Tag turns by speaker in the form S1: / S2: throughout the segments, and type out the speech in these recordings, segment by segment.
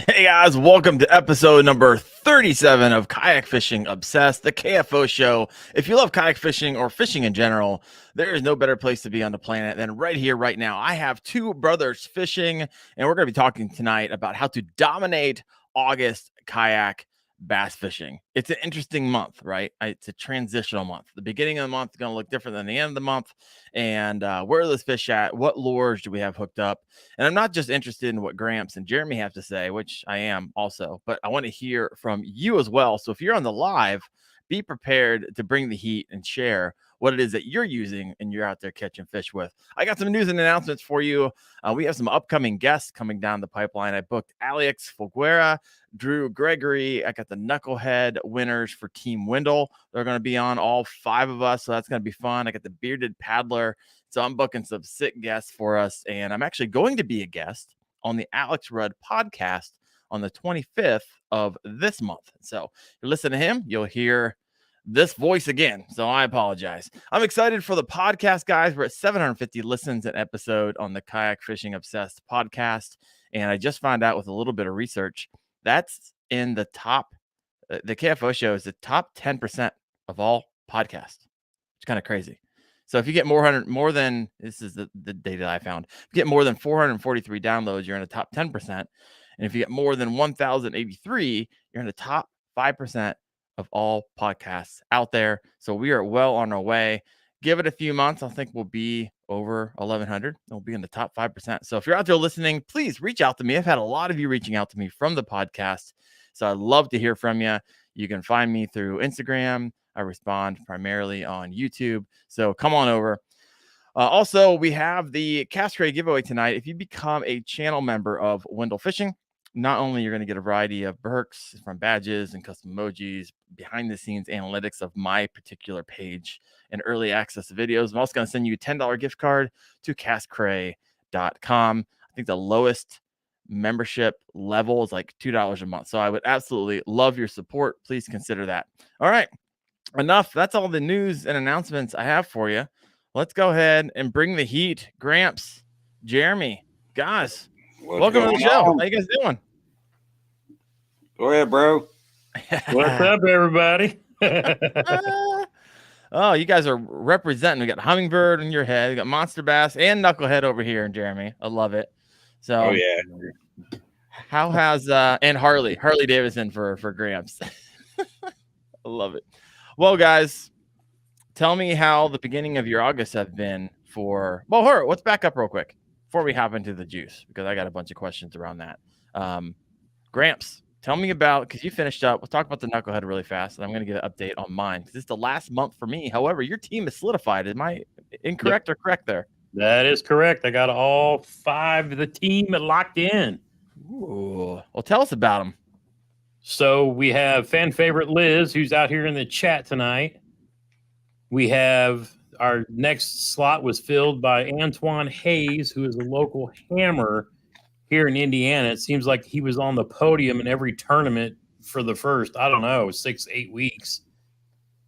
S1: Hey guys, welcome to episode number 37 of Kayak Fishing Obsessed, the KFO show. If you love kayak fishing or fishing in general, there is no better place to be on the planet than right here, right now. I have two brothers fishing, and we're going to be talking tonight about how to dominate August kayak bass fishing. It's an interesting month, right? It's a transitional month. The beginning of the month is going to look different than the end of the month. And where are those fish at? What lures do we have hooked up? And I'm not just interested in what Gramps and Jeremy have to say, which I am also, but I want to hear from you as well. So if you're on the live, be prepared to bring the heat and share what it is that you're using and you're out there catching fish with. I got some news and announcements for you. We have some upcoming guests coming down the pipeline. I booked Alex Folguera, Drew Gregory. I got the Knucklehead winners for Team Wendell. They're going to be on, all five of us, so that's going to be fun. I got the Bearded Paddler. So I'm booking some sick guests for us, and I'm actually going to be a guest on the Alex Rudd podcast on the 25th of this month. So if you listen to him, you'll hear this voice again. So I apologize. I'm excited for the podcast, guys. We're at 750 listens an episode on the Kayak Fishing Obsessed podcast. And I just found out with a little bit of research, that's in the top, the KFO show is the top 10% of all podcasts. It's kind of crazy. So if you get more than this is the data I found, if you get more than 443 downloads, you're in the top 10%. And if you get more than 1,083, you're in the top 5% of all podcasts out there. So we are well on our way. Give it a few months. I think we'll be over 1,100. We'll be in the top 5%. So if you're out there listening, please reach out to me. I've had a lot of you reaching out to me from the podcast. So I'd love to hear from you. You can find me through Instagram. I respond primarily on YouTube. So come on over. Also, we have the Cast Tray giveaway tonight. If you become a channel member of Wendell Fishing, not only you're going to get a variety of perks from badges and custom emojis, behind the scenes analytics of my particular page, and early access videos, I'm also going to send you a $10 gift card to castcray.com. I think the lowest membership level is like $2 a month. So I would absolutely love your support. Please consider that. All right. Enough. That's all the news and announcements I have for you. Let's go ahead and bring the heat. Gramps, Jeremy, guys, welcome to the show. How you guys doing?
S2: Go ahead, bro.
S3: What's up, everybody?
S1: Oh, you guys are representing. We got Hummingbird in your head. We got Monster Bass and Knucklehead over here, Jeremy. I love it. So,
S2: oh yeah.
S1: How has and Harley Davidson for Gramps? I love it. Well, guys, tell me how the beginning of your August have been for. Well, let's back up real quick before we hop into the juice, because I got a bunch of questions around that. Gramps, tell me about, because you finished up. We'll talk about the Knucklehead really fast, and I'm going to get an update on mine because it's the last month for me. However, your team is solidified. Am I incorrect or correct there?
S3: That is correct. I got all five of the team locked in.
S1: Ooh. Well, tell us about them.
S3: So we have fan favorite Liz, who's out here in the chat tonight. We have our next slot was filled by Antoine Hayes, who is a local hammer here in Indiana. It seems like he was on the podium in every tournament for the first, 6-8 weeks.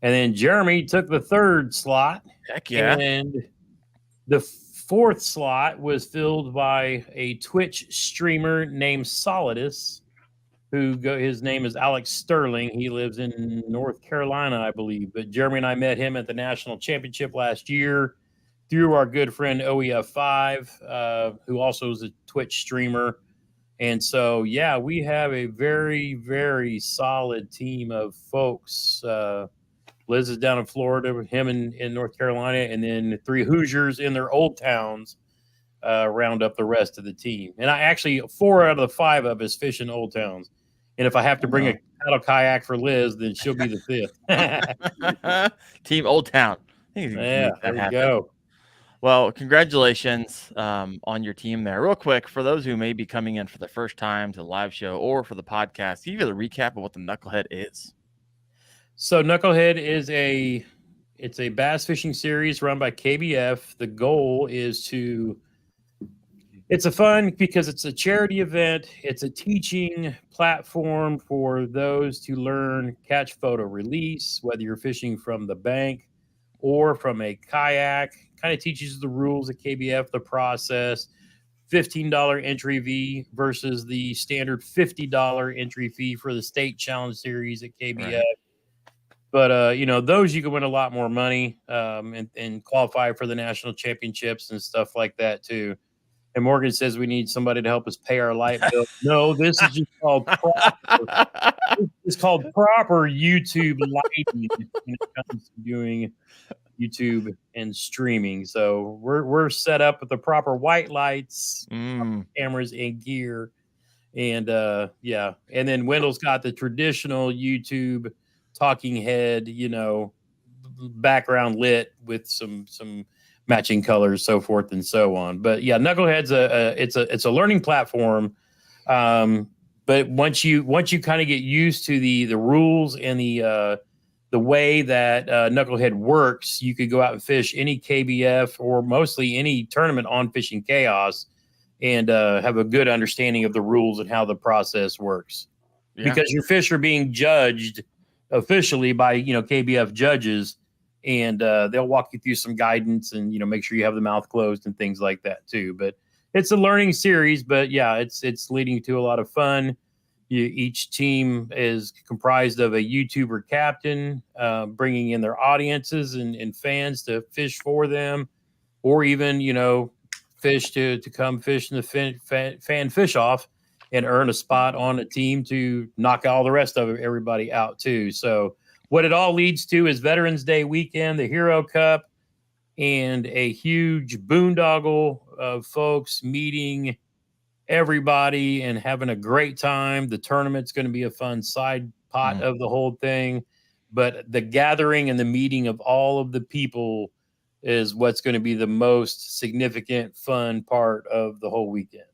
S3: And then Jeremy took the third slot.
S1: Heck yeah.
S3: And the fourth slot was filled by a Twitch streamer named Solidus, his name is Alex Sterling. He lives in North Carolina, I believe. But Jeremy and I met him at the national championship last year through our good friend OEF5, who also is a Twitch streamer. And so, yeah, we have a very, very solid team of folks. Liz is down in Florida, him in North Carolina, and then the three Hoosiers in their old towns round up the rest of the team. And I actually, 4 out of the 5 of us fish in old towns. And if I have to bring a paddle kayak for Liz, then she'll be the 5th.
S1: Team Old Town.
S3: Yeah, there you go.
S1: Well, congratulations on your team there. Real quick, for those who may be coming in for the first time to the live show or for the podcast, give you the recap of what the Knucklehead is.
S3: So Knucklehead is it's a bass fishing series run by KBF. The goal is it's a fun because it's a charity event. It's a teaching platform for those to learn catch, photo, release, whether you're fishing from the bank or from a kayak. Kind of teaches the rules of KBF, the process, $15 entry fee versus the standard $50 entry fee for the state challenge series at KBF.
S1: Right.
S3: But those you can win a lot more money and qualify for the national championships and stuff like that too. And Morgan says we need somebody to help us pay our light bill. No, this is just called proper. It's called proper YouTube lighting when it comes to doing YouTube and streaming. So we're set up with the proper white lights, cameras, and gear. And and then Wendell's got the traditional YouTube talking head, background lit with some matching colors, so forth and so on. But yeah, Knucklehead's it's a learning platform. But once you kind of get used to the rules and the way that Knucklehead works, you could go out and fish any KBF or mostly any tournament on Fishing Chaos and have a good understanding of the rules and how the process works. Yeah. Because your fish are being judged officially by KBF judges, and they'll walk you through some guidance and make sure you have the mouth closed and things like that too. But it's a learning series, but yeah, it's leading to a lot of fun. Each team is comprised of a YouTuber captain, bringing in their audiences and fans to fish for them, or even fish to come fish in the fan fish off and earn a spot on a team to knock all the rest of everybody out too. So what it all leads to is Veterans Day weekend, the Hero Cup, and a huge boondoggle of folks meeting everybody and having a great time. The tournament's going to be a fun side pot of the whole thing, but the gathering and the meeting of all of the people is what's going to be the most significant, fun part of the whole weekend.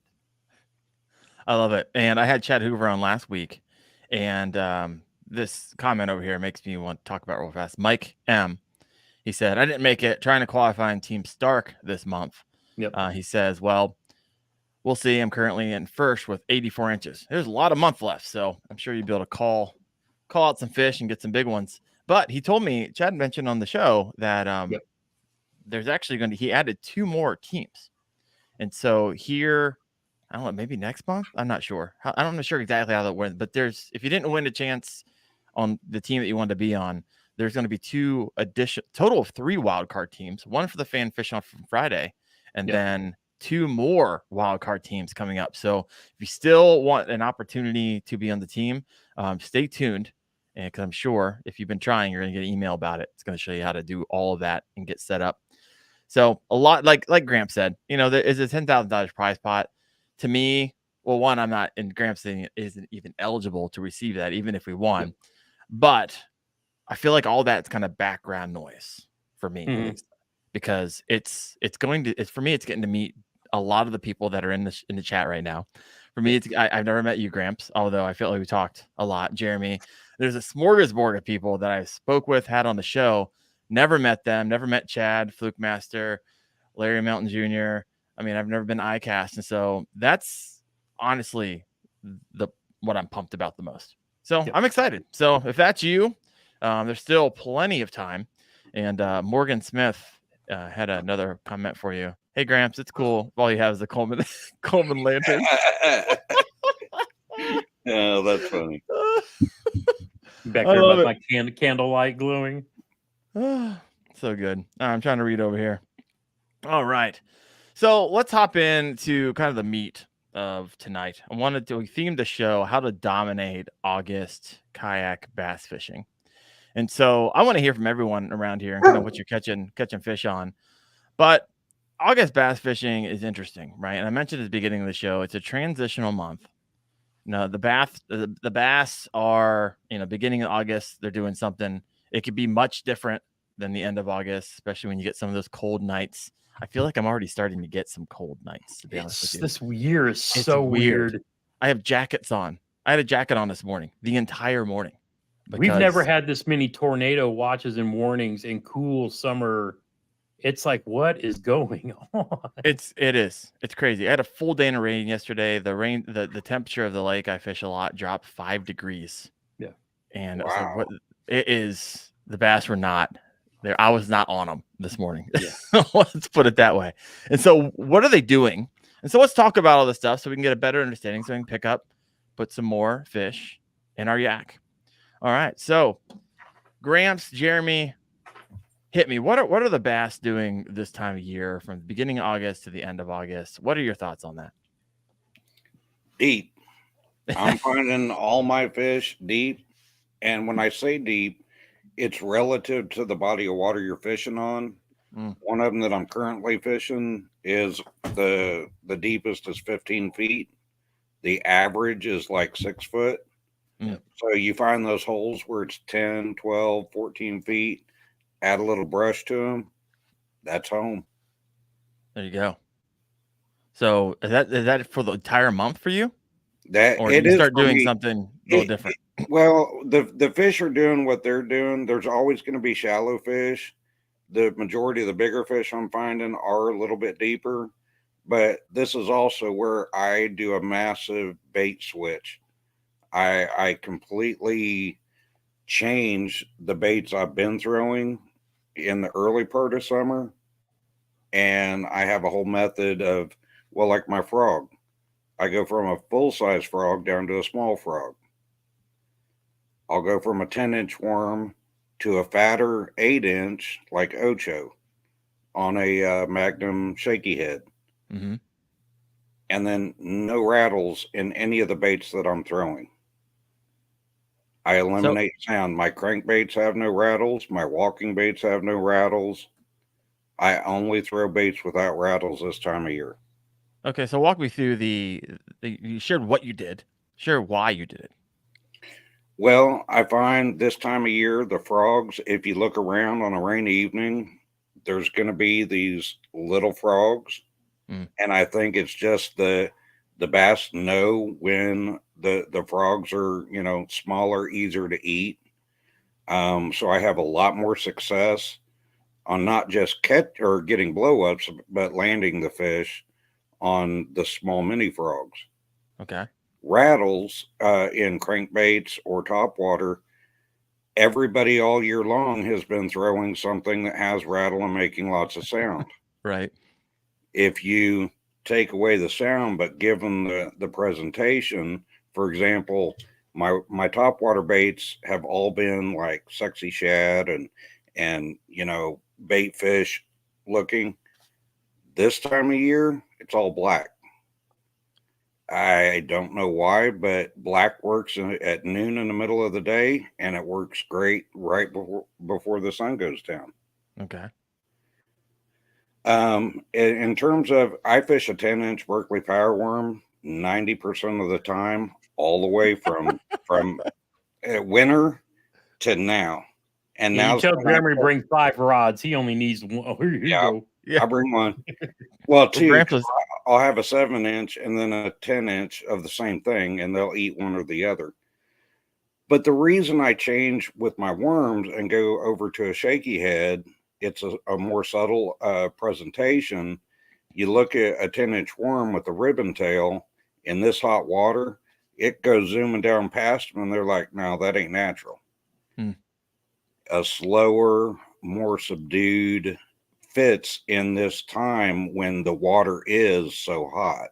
S1: I love it. And I had Chad Hoover on last week, and this comment over here makes me want to talk about real fast. Mike M. He said, I didn't make it, trying to qualify in Team Stark this month.
S3: Yep.
S1: He says, well, we'll see. I'm currently in first with 84 inches. There's a lot of month left, so I'm sure you'll be able to call out some fish and get some big ones. But he told me, Chad mentioned on the show that there's actually he added 2 more teams. And so here, I don't know, maybe next month? I'm not sure. I'm not sure exactly how that went, but if you didn't win a chance on the team that you wanted to be on, there's going to be total of 3 wild card teams, one for the fan fish on from Friday, and then 2 more wild card teams coming up. So if you still want an opportunity to be on the team, stay tuned. And because I'm sure if you've been trying, you're going to get an email about it. It's going to show you how to do all of that and get set up. So a lot, like Gramps said, there is a $10,000 prize pot. To me, well, one, I'm not, and Gramps isn't even eligible to receive that, even if we won. Yep. But I feel like all that's kind of background noise for me, because it's getting to meet a lot of the people that are in the chat right now. For me, I've never met you, Gramps, although I feel like we talked a lot. Jeremy, there's a smorgasbord of people that I spoke with, had on the show, never met them, never met Chad, Fluke Master, Larry Melton Jr. I mean, I've never been ICAST, and so that's honestly what I'm pumped about the most. So I'm excited. So if that's you, there's still plenty of time. And Morgan Smith had another comment for you. Hey, Gramps, it's cool. All you have is the Coleman lantern.
S2: Oh, that's funny.
S3: Back there with my candlelight glowing.
S1: So good. I'm trying to read over here. All right. So let's hop into kind of the meat of tonight. We themed the show how to dominate August kayak bass fishing. And so I want to hear from everyone around here and kind of what you're catching fish on. But August bass fishing is interesting, right? And I mentioned at the beginning of the show, it's a transitional month. The bass are, beginning of August, they're doing something. It could be much different than the end of August, especially when you get some of those cold nights. I feel like I'm already starting to get some cold nights, to be honest with you.
S3: This year is so weird.
S1: I have jackets on. I had a jacket on this morning, the entire morning.
S3: We've never had this many tornado watches and warnings in cool summer. It's like, what is going on?
S1: It is. It's crazy. I had a full day of rain yesterday. The temperature of the lake I fish a lot dropped 5 degrees.
S3: Yeah.
S1: And wow. I was like, the bass were not there. I was not on them this morning. Yeah. Let's put it that way. And so what are they doing? And so let's talk about all this stuff so we can get a better understanding, so we can put some more fish in our yak. All right. So Gramps, Jeremy, hit me. What are the bass doing this time of year from the beginning of August to the end of August? What are your thoughts on that?
S2: Deep. I'm finding all my fish deep. And when I say deep, it's relative to the body of water you're fishing on. One of them that I'm currently fishing is the deepest is 15 feet. The average is like 6 foot. So you find those holes where it's 10, 12, 14 feet, add a little brush to them. That's home.
S1: There you go. So is that for the entire month for you?
S2: That
S1: Or
S2: it
S1: you
S2: is
S1: start
S2: for
S1: doing
S2: me.
S1: something a little different?
S2: Well, the fish are doing what they're doing. There's always going to be shallow fish. The majority of the bigger fish I'm finding are a little bit deeper, but this is also where I do a massive bait switch. I completely change the baits I've been throwing in the early part of summer, and I have a whole method of, well, like my frog. I go from a full-size frog down to a small frog. I'll go from a 10-inch worm to a fatter 8-inch like Ocho on a Magnum shaky head.
S1: Mm-hmm.
S2: And then no rattles in any of the baits that I'm throwing. I eliminate sound. My crankbaits have no rattles. My walking baits have no rattles. I only throw baits without rattles this time of year.
S1: Okay, so walk me through you shared what you did. Share why you did it.
S2: Well, I find this time of year, the frogs, if you look around on a rainy evening, there's going to be these little frogs. And I think it's just the bass know when the frogs are, smaller, easier to eat. So I have a lot more success on not just catch or getting blow-ups, but landing the fish on the small mini frogs.
S1: Okay.
S2: Rattles in crankbaits or topwater, everybody all year long has been throwing something that has rattle and making lots of sound.
S1: Right.
S2: If you take away the sound but give them the presentation, for example, my topwater baits have all been like sexy shad and bait fish looking. This time of year, it's all black. I don't know why, but black works at noon in the middle of the day, and it works great right before the sun goes down.
S1: Okay.
S2: In terms of, I fish a 10-inch Berkeley power worm 90% of the time, all the way from winter to now. And now
S3: you tell Jeremy to bring 5 rods. He only needs one. Here you go.
S2: I bring one. Well, 2. I'll have a 7-inch and then a 10-inch of the same thing, and they'll eat one or the other. But the reason I change with my worms and go over to a shaky head, it's a more subtle presentation. You look at a 10-inch worm with a ribbon tail in this hot water, it goes zooming down past them, and they're like, no, that ain't natural. A slower, more subdued fits in this time when the water is so hot.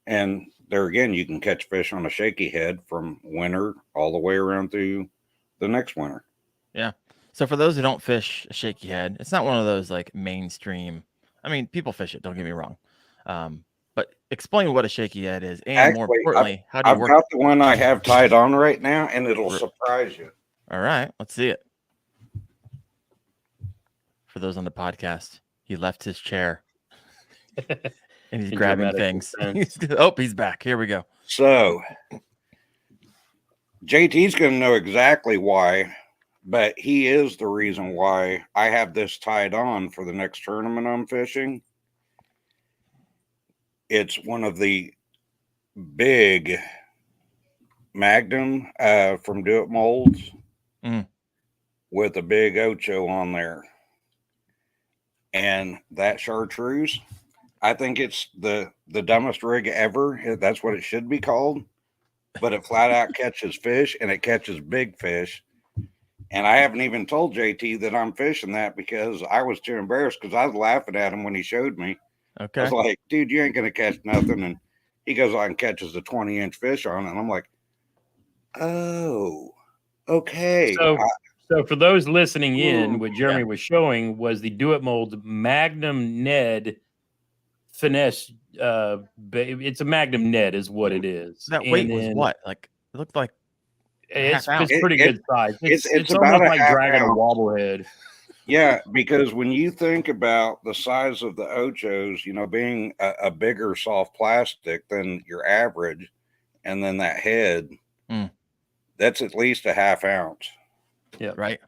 S2: And there again, you can catch fish on a shaky head from winter all the way around through the next winter.
S1: Yeah. So for those who don't fish a shaky head, it's not one of those like mainstream. I mean, people fish it, don't get me wrong. But explain what a shaky head is, and actually, more importantly, how do you work?
S2: I've got the one I have tied on right now, and it'll surprise you.
S1: All right, let's see it. For those on the podcast, he left his chair and he's grabbing things. He's back. Here we go.
S2: So JT's going to know exactly why, but he is the reason why I have this tied on for the next tournament I'm fishing. It's one of the big Magnum from Do It Molds with a big Ocho on there. And that chartreuse, I think it's the dumbest rig ever. That's what it should be called. But it flat out catches fish, and it catches big fish. And I haven't even told JT that I'm fishing that because I was too embarrassed, because I was laughing at him when he showed me. I
S1: Okay.
S2: was like, dude, you ain't going to catch nothing. And he goes on and catches a 20-inch fish on it. And I'm like, oh, okay.
S3: So for those listening in, what
S1: Yeah.
S3: Jeremy was showing was the Do It Mold Magnum Ned finesse. It's a Magnum Ned, is what it is.
S1: That
S3: And
S1: weight was
S3: then
S1: what? Like it looked like a half ounce.
S3: it's pretty good size.
S2: It's
S3: almost
S2: about a
S3: like
S2: half
S3: dragging a
S2: ounce.
S3: wobblehead.
S2: Yeah, because when you think about the size of the Ochos, you know, being a bigger soft plastic than your average, and then that head, that's at least a half ounce.
S3: Yeah.
S1: Right.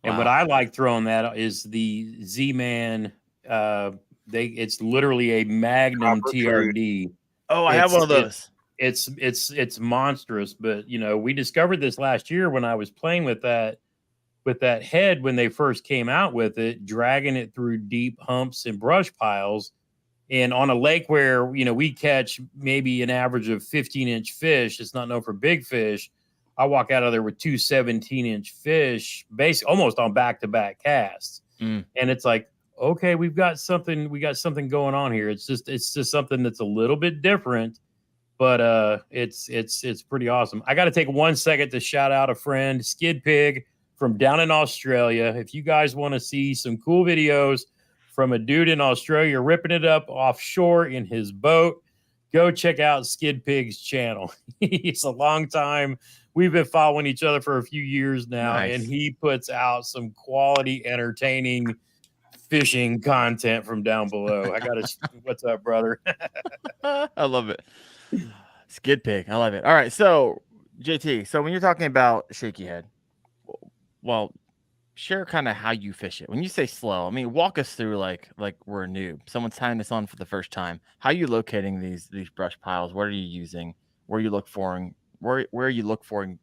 S3: And what I like throwing that is the Z-Man. It's literally a Magnum
S2: Copper
S3: TRD.
S1: Oh, I have one of those.
S3: It's monstrous, but you know, we discovered this last year when I was playing with that head when they first came out with it, dragging it through deep humps and brush piles, and on a lake where, you know, we catch maybe an average of 15-inch fish. It's not known for big fish. I walk out of there with 2 17-inch fish, basically almost on back-to-back casts. And it's like, okay, we got something going on here. It's just something that's a little bit different, but it's pretty awesome. I got to take 1 second to shout out a friend, Skid Pig from down in Australia. If you guys want to see some cool videos from a dude in Australia ripping it up offshore in his boat, go check out Skid Pig's channel. It's a long time. We've been following each other for a few years now, and he puts out some quality, entertaining fishing content from down below. What's up, brother?
S1: I love it. Skid Pig. I love it. All right. So, JT, so when you're talking about shaky head, well, share kind of how you fish it. When you say slow, I mean, walk us through like we're a noob. Someone's tying this on for the first time. How are you locating these brush piles? What are you using? Where are you look for? Where are you look for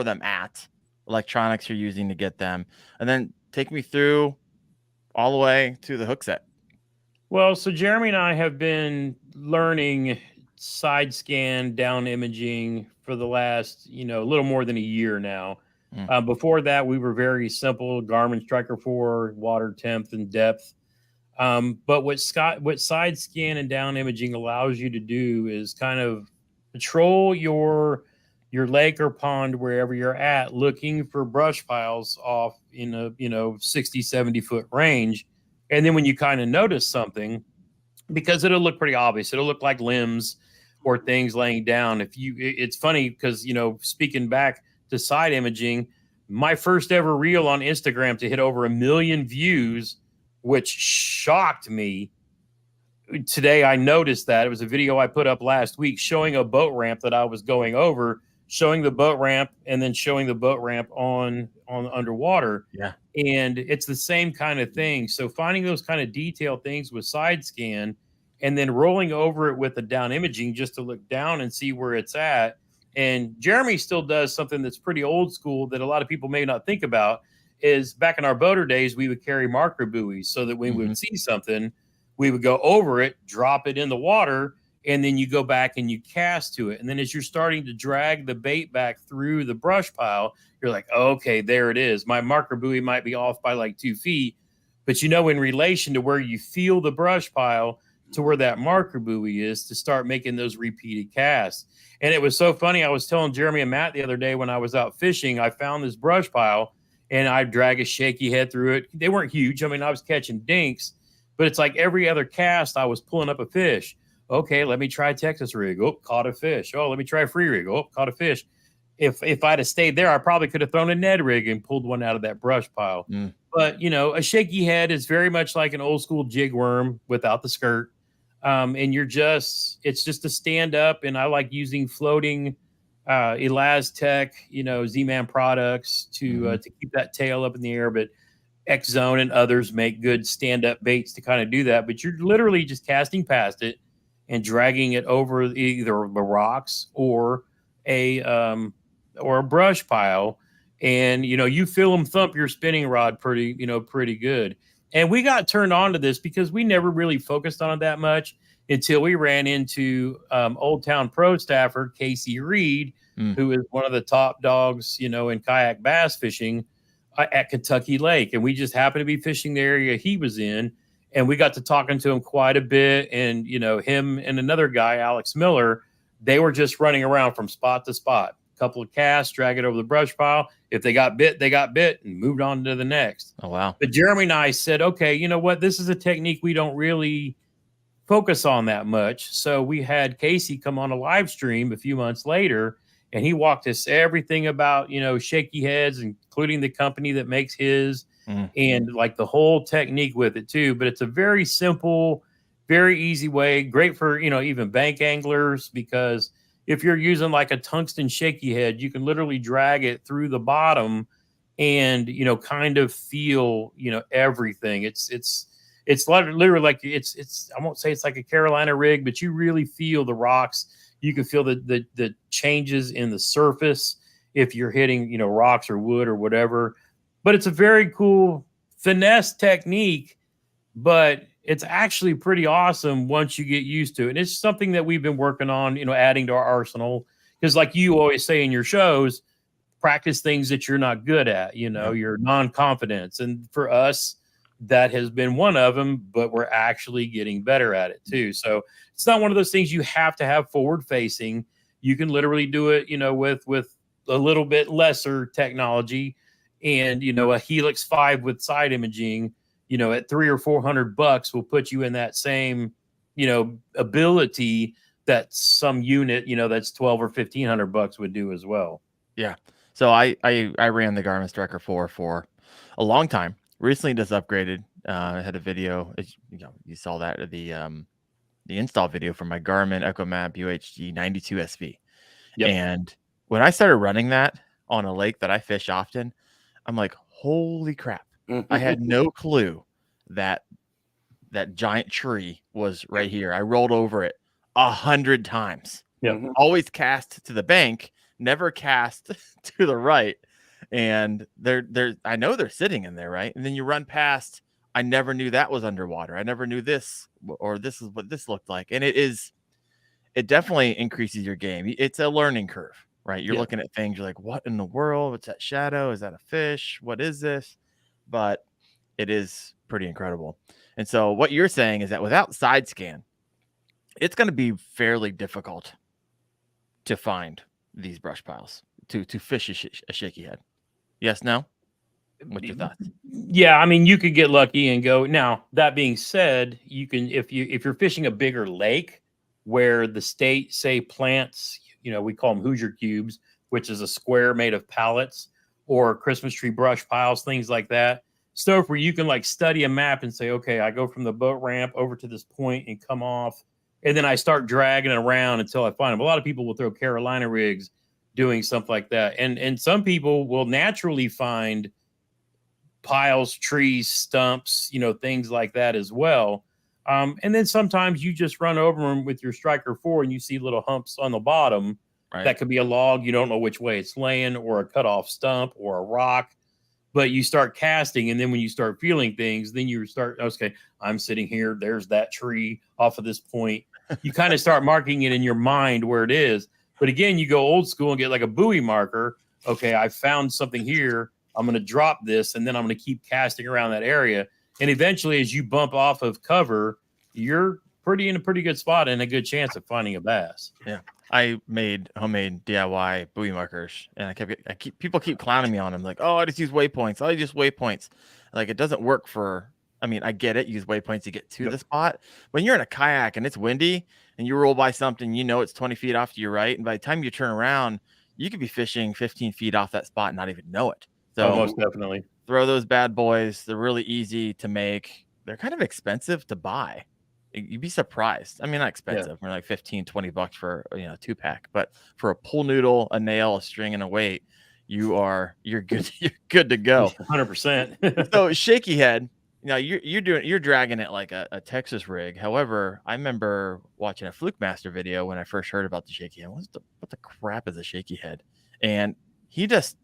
S1: them at? Electronics you're using to get them, and then take me through all the way to the hook set.
S3: Well, so Jeremy and I have been learning side scan down imaging for the last, a little more than a year now. Before that, we were very simple: Garmin Striker 4, water temp and depth. But what side scan and down imaging allows you to do is kind of patrol your lake or pond wherever you're at, looking for brush piles off in a 60, 70 foot range. And then when you kind of notice something, because it'll look pretty obvious, it'll look like limbs or things laying down. It's funny because, speaking back to side imaging, my first ever reel on Instagram to hit over 1 million views, which shocked me. Today I noticed that it was a video I put up last week showing a boat ramp that I was going over, showing the boat ramp and then showing the boat ramp on underwater.
S1: Yeah.
S3: And it's the same kind of thing. So finding those kind of detailed things with side scan and then rolling over it with the down imaging just to look down and see where it's at. And Jeremy still does something that's pretty old school that a lot of people may not think about, is back in our boater days, we would carry marker buoys so that when we would see something, we would go over it, drop it in the water, and then you go back and you cast to it. And then as you're starting to drag the bait back through the brush pile, you're like, okay, there it is. My marker buoy might be off by like 2 feet, but in relation to where you feel the brush pile to where that marker buoy is, to start making those repeated casts. And it was so funny. I was telling Jeremy and Matt the other day when I was out fishing, I found this brush pile and I drag a shaky head through it. They weren't huge. I mean, I was catching dinks, but it's like every other cast I was pulling up a fish. Okay, let me try Texas rig. Oh, caught a fish. Oh, let me try free rig. Oh, caught a fish. If I'd have stayed there, I probably could have thrown a Ned rig and pulled one out of that brush pile. But, a shaky head is very much like an old school jig worm without the skirt. And it's just a stand up. And I like using floating Elastec, Z-Man products to keep that tail up in the air. But X-Zone and others make good stand up baits to kind of do that. But you're literally just casting past it and dragging it over either the rocks or a brush pile. And, you feel them thump your spinning rod pretty good. And we got turned on to this because we never really focused on it that much until we ran into Old Town Pro staffer Casey Reed, who is one of the top dogs, in kayak bass fishing at Kentucky Lake. And we just happened to be fishing the area he was in. and we got to talking to him quite a bit. And, you know, him and another guy, Alex Miller, they were just running around from spot to spot, a couple of casts, drag it over the brush pile. If they got bit, and moved on to the next.
S1: Oh, wow.
S3: But Jeremy and I said, okay, you know what? This is a technique we don't really focus on that much. So we had Casey come on a live stream a few months later, and he walked us everything about, you know, shaky heads, including the company that makes his, and like the whole technique with it too. But it's a very simple, very easy way, great for, you know, even bank anglers, because if you're using like a tungsten shaky head, you can literally drag it through the bottom and, you know, kind of feel, you know, everything. It's literally like it's I won't say it's like a Carolina rig, but you really feel the rocks. You can feel the changes in the surface if you're hitting, you know, rocks or wood or whatever. But it's a very cool finesse technique, but it's actually pretty awesome once you get used to it. And it's something that we've been working on, you know, adding to our arsenal. Because like you always say in your shows, practice things that you're not good at, you know, your non-confidence. And for us, that has been one of them, but we're actually getting better at it too. So it's not one of those things you have to have forward facing. You can literally do it, you know, with a little bit lesser technology, and, you know, a Helix 5 with side imaging, you know, at $300 or $400 will put you in that same, you know, ability that some unit, you know, that's $1,200 or $1,500 would do as well.
S1: Yeah. So I ran the Garmin Striker 4 for a long time. Recently just upgraded. I had a video, you know, you saw that the install video for my Garmin EchoMap UHG 92 SV.
S3: Yep.
S1: And when I started running that on a lake that I fish often, I'm like, holy crap. I had no clue that that giant tree was right here. I rolled over it 100 times.
S3: Yep.
S1: Always cast to the bank, never cast to the right. And they're I know they're sitting in there, right? And then you run past. I never knew that was underwater. I never knew this, or this is what this looked like. And it definitely increases your game. It's a learning curve, right? You're looking at things, you're like, what in the world? What's that shadow? Is that a fish? What is this? But it is pretty incredible. And so what you're saying is that without side scan, it's going to be fairly difficult to find these brush piles, to fish a shaky head. Yes, no? What's your thoughts?
S3: Yeah, I mean, you could get lucky and go. Now, that being said, you can, if you're fishing a bigger lake where the state, say, plants, you know, we call them Hoosier cubes, which is a square made of pallets, or Christmas tree brush piles, things like that. Stuff where you can like study a map and say, okay, I go from the boat ramp over to this point and come off, and then I start dragging it around until I find them. A lot of people will throw Carolina rigs doing stuff like that, and some people will naturally find piles, trees, stumps, you know, things like that as well. And then sometimes you just run over them with your Striker 4 and you see little humps on the bottom. Right. That could be a log. You don't know which way it's laying, or a cut off stump, or a rock. But you start casting, and then when you start feeling things, then you start, okay, I'm sitting here. There's that tree off of this point. You kind of start marking it in your mind where it is. But again, you go old school and get like a buoy marker. Okay, I found something here. I'm going to drop this, and then I'm going to keep casting around that area. And eventually, as you bump off of cover, you're in a pretty good spot and a good chance of finding a bass.
S1: Yeah. I made homemade DIY buoy markers, and people keep clowning me on them. Like, oh, I just use waypoints. I just waypoints. Like, it doesn't work for, I mean, I get it. Use waypoints to get to the spot. When you're in a kayak and it's windy and you roll by something, you know, it's 20 feet off to your right. And by the time you turn around, you could be fishing 15 feet off that spot and not even know it. So
S3: most definitely
S1: throw those bad boys. They're really easy to make. They're kind of expensive to buy. You'd be surprised. I mean, not expensive. We're like $15-$20 for, you know, 2-pack, but for a pool noodle, a nail, a string, and a weight, you're good. You're good to go.
S3: 100%.
S1: So shaky head, you know, you're dragging it like a Texas rig. However, I remember watching a Fluke Master video when I first heard about the shaky head. What the crap is a shaky head? And he just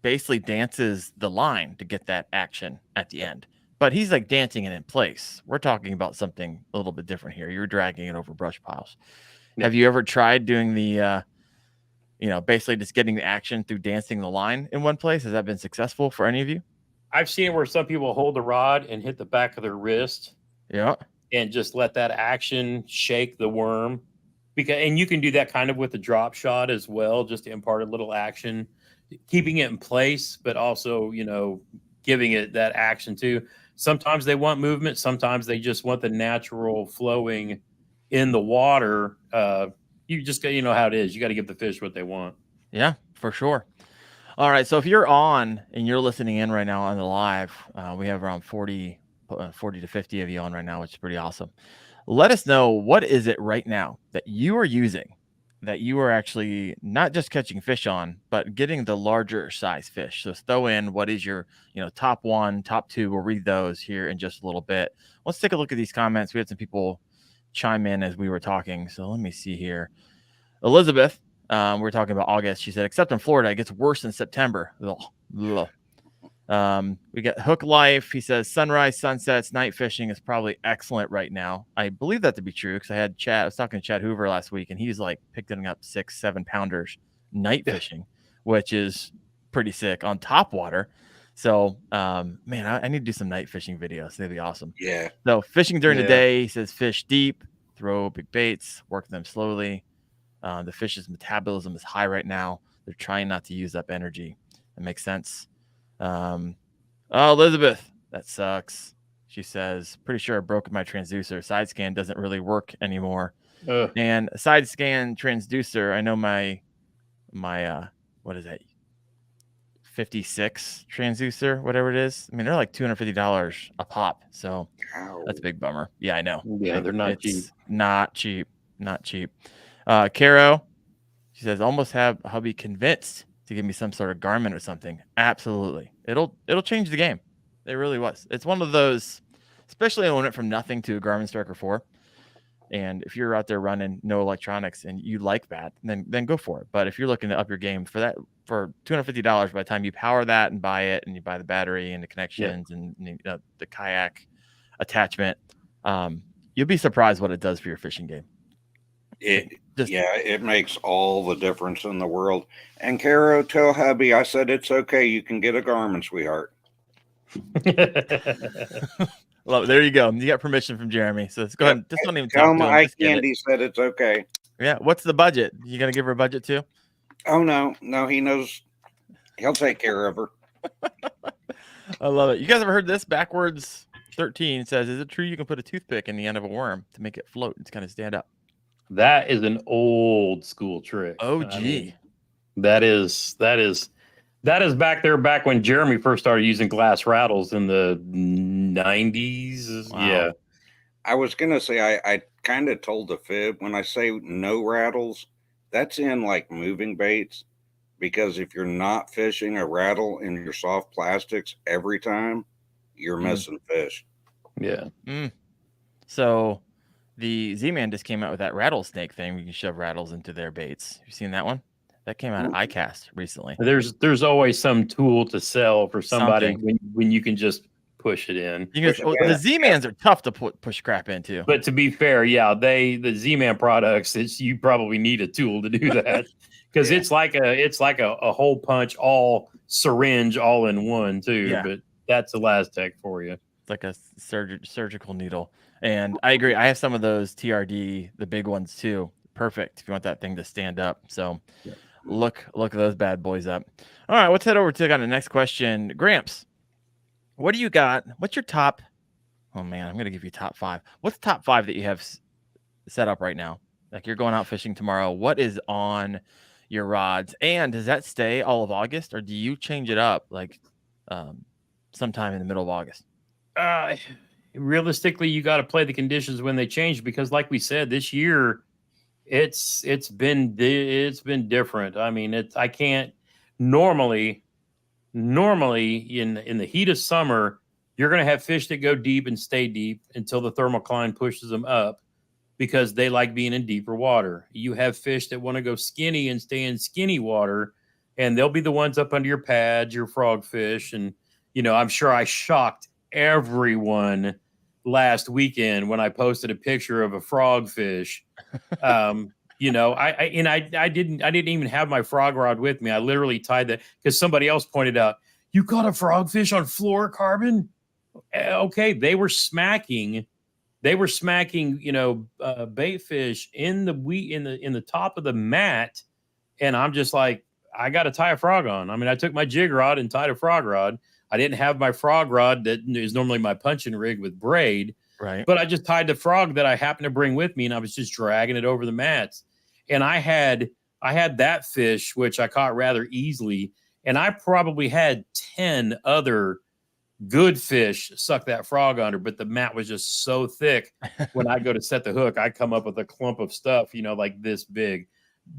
S1: basically dances the line to get that action at the end. But he's like dancing it in place. We're talking about something a little bit different here. You're dragging it over brush piles. Yeah. Have you ever tried doing the, you know, basically just getting the action through dancing the line in one place? Has that been successful for any of you?
S3: I've seen where some people hold the rod and hit the back of their wrist
S1: Yeah.
S3: and just let that action shake the worm. And you can do that kind of with the drop shot as well, just to impart a little action, keeping it in place, but also, giving it that action too. Sometimes they want movement. Sometimes they just want the natural flowing in the water. You just got, how it is. You got to give the fish what they want.
S1: Yeah, for sure. All right. So if you're on and you're listening in right now on the live, we have around 40 to 50 of you on right now, which is pretty awesome. Let us know, what is it right now that you are using that you are actually not just catching fish on, but getting the larger size fish. So throw in what is your, top one, top two. We'll read those here in just a little bit. Let's take a look at these comments. We had some people chime in as we were talking. So let me see here. Elizabeth, we were talking about August. She said, except in Florida, it gets worse in September. Ugh. We got Hook Life. He says sunrise, sunsets, night fishing is probably excellent right now. I believe that to be true because I was talking to Chad Hoover last week, and he's like picking up 6-7 pounders night fishing, which is pretty sick on top water. So, man, I need to do some night fishing videos. They'd be awesome.
S2: Yeah.
S1: So fishing during the day, he says fish deep, throw big baits, work them slowly. The fish's metabolism is high right now. They're trying not to use up energy. That makes sense. Elizabeth, that sucks. She says, pretty sure I broke my transducer. Side scan doesn't really work anymore. And a side scan transducer, I know my what is that? 56 transducer, whatever it is. I mean, they're like $250 a pop. So that's a big bummer. Yeah, I know.
S3: Yeah, they're not cheap.
S1: Not cheap. Not cheap. Caro, she says, almost have hubby convinced to give me some sort of Garmin or something. Absolutely. It'll change the game. It really was. It's one of those, especially when it went from nothing to a Garmin Striker 4. And if you're out there running no electronics and you like that, then go for it. But if you're looking to up your game for $250 by the time you power that and buy it, and you buy the battery and the connections and the kayak attachment, you'll be surprised what it does for your fishing game.
S2: It makes all the difference in the world. And Caro, tell hubby I said it's okay. You can get a Garmin, sweetheart.
S1: Well, there you go. You got permission from Jeremy. So let's go ahead. Just don't even
S2: tell
S1: talk
S2: him
S1: to him.
S2: I Candy said it's okay.
S1: Yeah. What's the budget? You gonna give her a budget too?
S2: Oh no, he knows. He'll take care of her.
S1: I love it. You guys ever heard this? Backwards 13 says, "Is it true you can put a toothpick in the end of a worm to make it float and kind of stand up?"
S3: That is an old school trick.
S1: Oh, gee.
S3: That is back when Jeremy first started using glass rattles in the 90s.
S1: Wow.
S3: Yeah.
S2: I was going to say, I kind of told a fib when I say no rattles. That's in like moving baits, because if you're not fishing a rattle in your soft plastics every time, you're missing fish.
S3: Yeah.
S1: So the Z-Man just came out with that rattlesnake thing. We can shove rattles into their baits. You seen that one? That came out of iCast recently.
S3: There's always some tool to sell for somebody when you can just push it in.
S1: The Z-Mans are tough to push crap into.
S3: But to be fair, the Z-Man products, you probably need a tool to do that, because it's like a hole punch, all syringe, all in one too.
S1: Yeah.
S3: But that's Elastec for you.
S1: It's like a surgical needle. And I agree. I have some of those TRD, the big ones too. Perfect if you want that thing to stand up. So look at those bad boys up. All right, let's head over to the next question. Gramps, what do you got? What's your top? Oh man, I'm gonna give you top 5. What's the top 5 that you have set up right now? Like, you're going out fishing tomorrow. What is on your rods? And does that stay all of August, or do you change it up like sometime in the middle of August?
S3: Realistically, you got to play the conditions when they change, because like we said, this year it's been different. I mean, I can't normally in the heat of summer, you're going to have fish that go deep and stay deep until the Thermocline pushes them up, because they like being in deeper water. You have fish that want to go skinny and stay in skinny water, and they'll be the ones up under your pads, your frog fish. And I'm sure I shocked everyone last weekend when I posted a picture of a frogfish. I didn't even have my frog rod with me. I literally tied that because somebody else pointed out, you caught a frogfish on fluorocarbon? Okay, they were smacking they were smacking, bait fish in the top of the mat, and I'm just like, I got to tie a frog on. I mean, I took my jig rod and tied a frog rod. I didn't have my frog rod that is normally my punching rig with braid,
S1: Right.
S3: but I just tied the frog that I happened to bring with me, and I was just dragging it over the mats. And I had that fish, which I caught rather easily, and I probably had 10 other good fish suck that frog under, but the mat was just so thick. When I go to set the hook, I come up with a clump of stuff, like this big.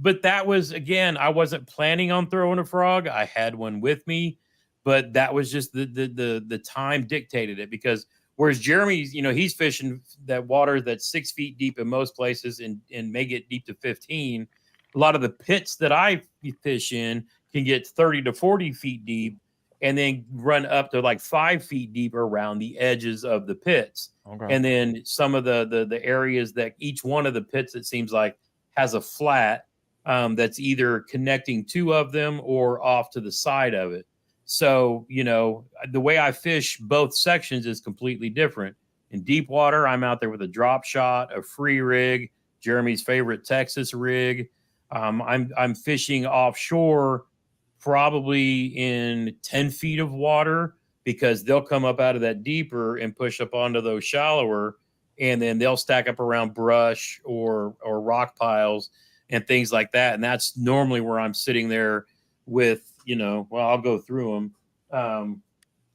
S3: But that was, again, I wasn't planning on throwing a frog. I had one with me, but that was just the time dictated it, because whereas Jeremy's, he's fishing that water that's 6 feet deep in most places and may get deep to 15. A lot of the pits that I fish in can get 30 to 40 feet deep and then run up to like 5 feet deep around the edges of the pits.
S1: Okay.
S3: And then some of the areas that each one of the pits, it seems like, has a flat that's either connecting two of them or off to the side of it. So, the way I fish both sections is completely different. In deep water, I'm out there with a drop shot, a free rig, Jeremy's favorite Texas rig. I'm fishing offshore, probably in 10 feet of water, because they'll come up out of that deeper and push up onto those shallower, and then they'll stack up around brush or rock piles and things like that. And that's normally where I'm sitting there with, I'll go through them.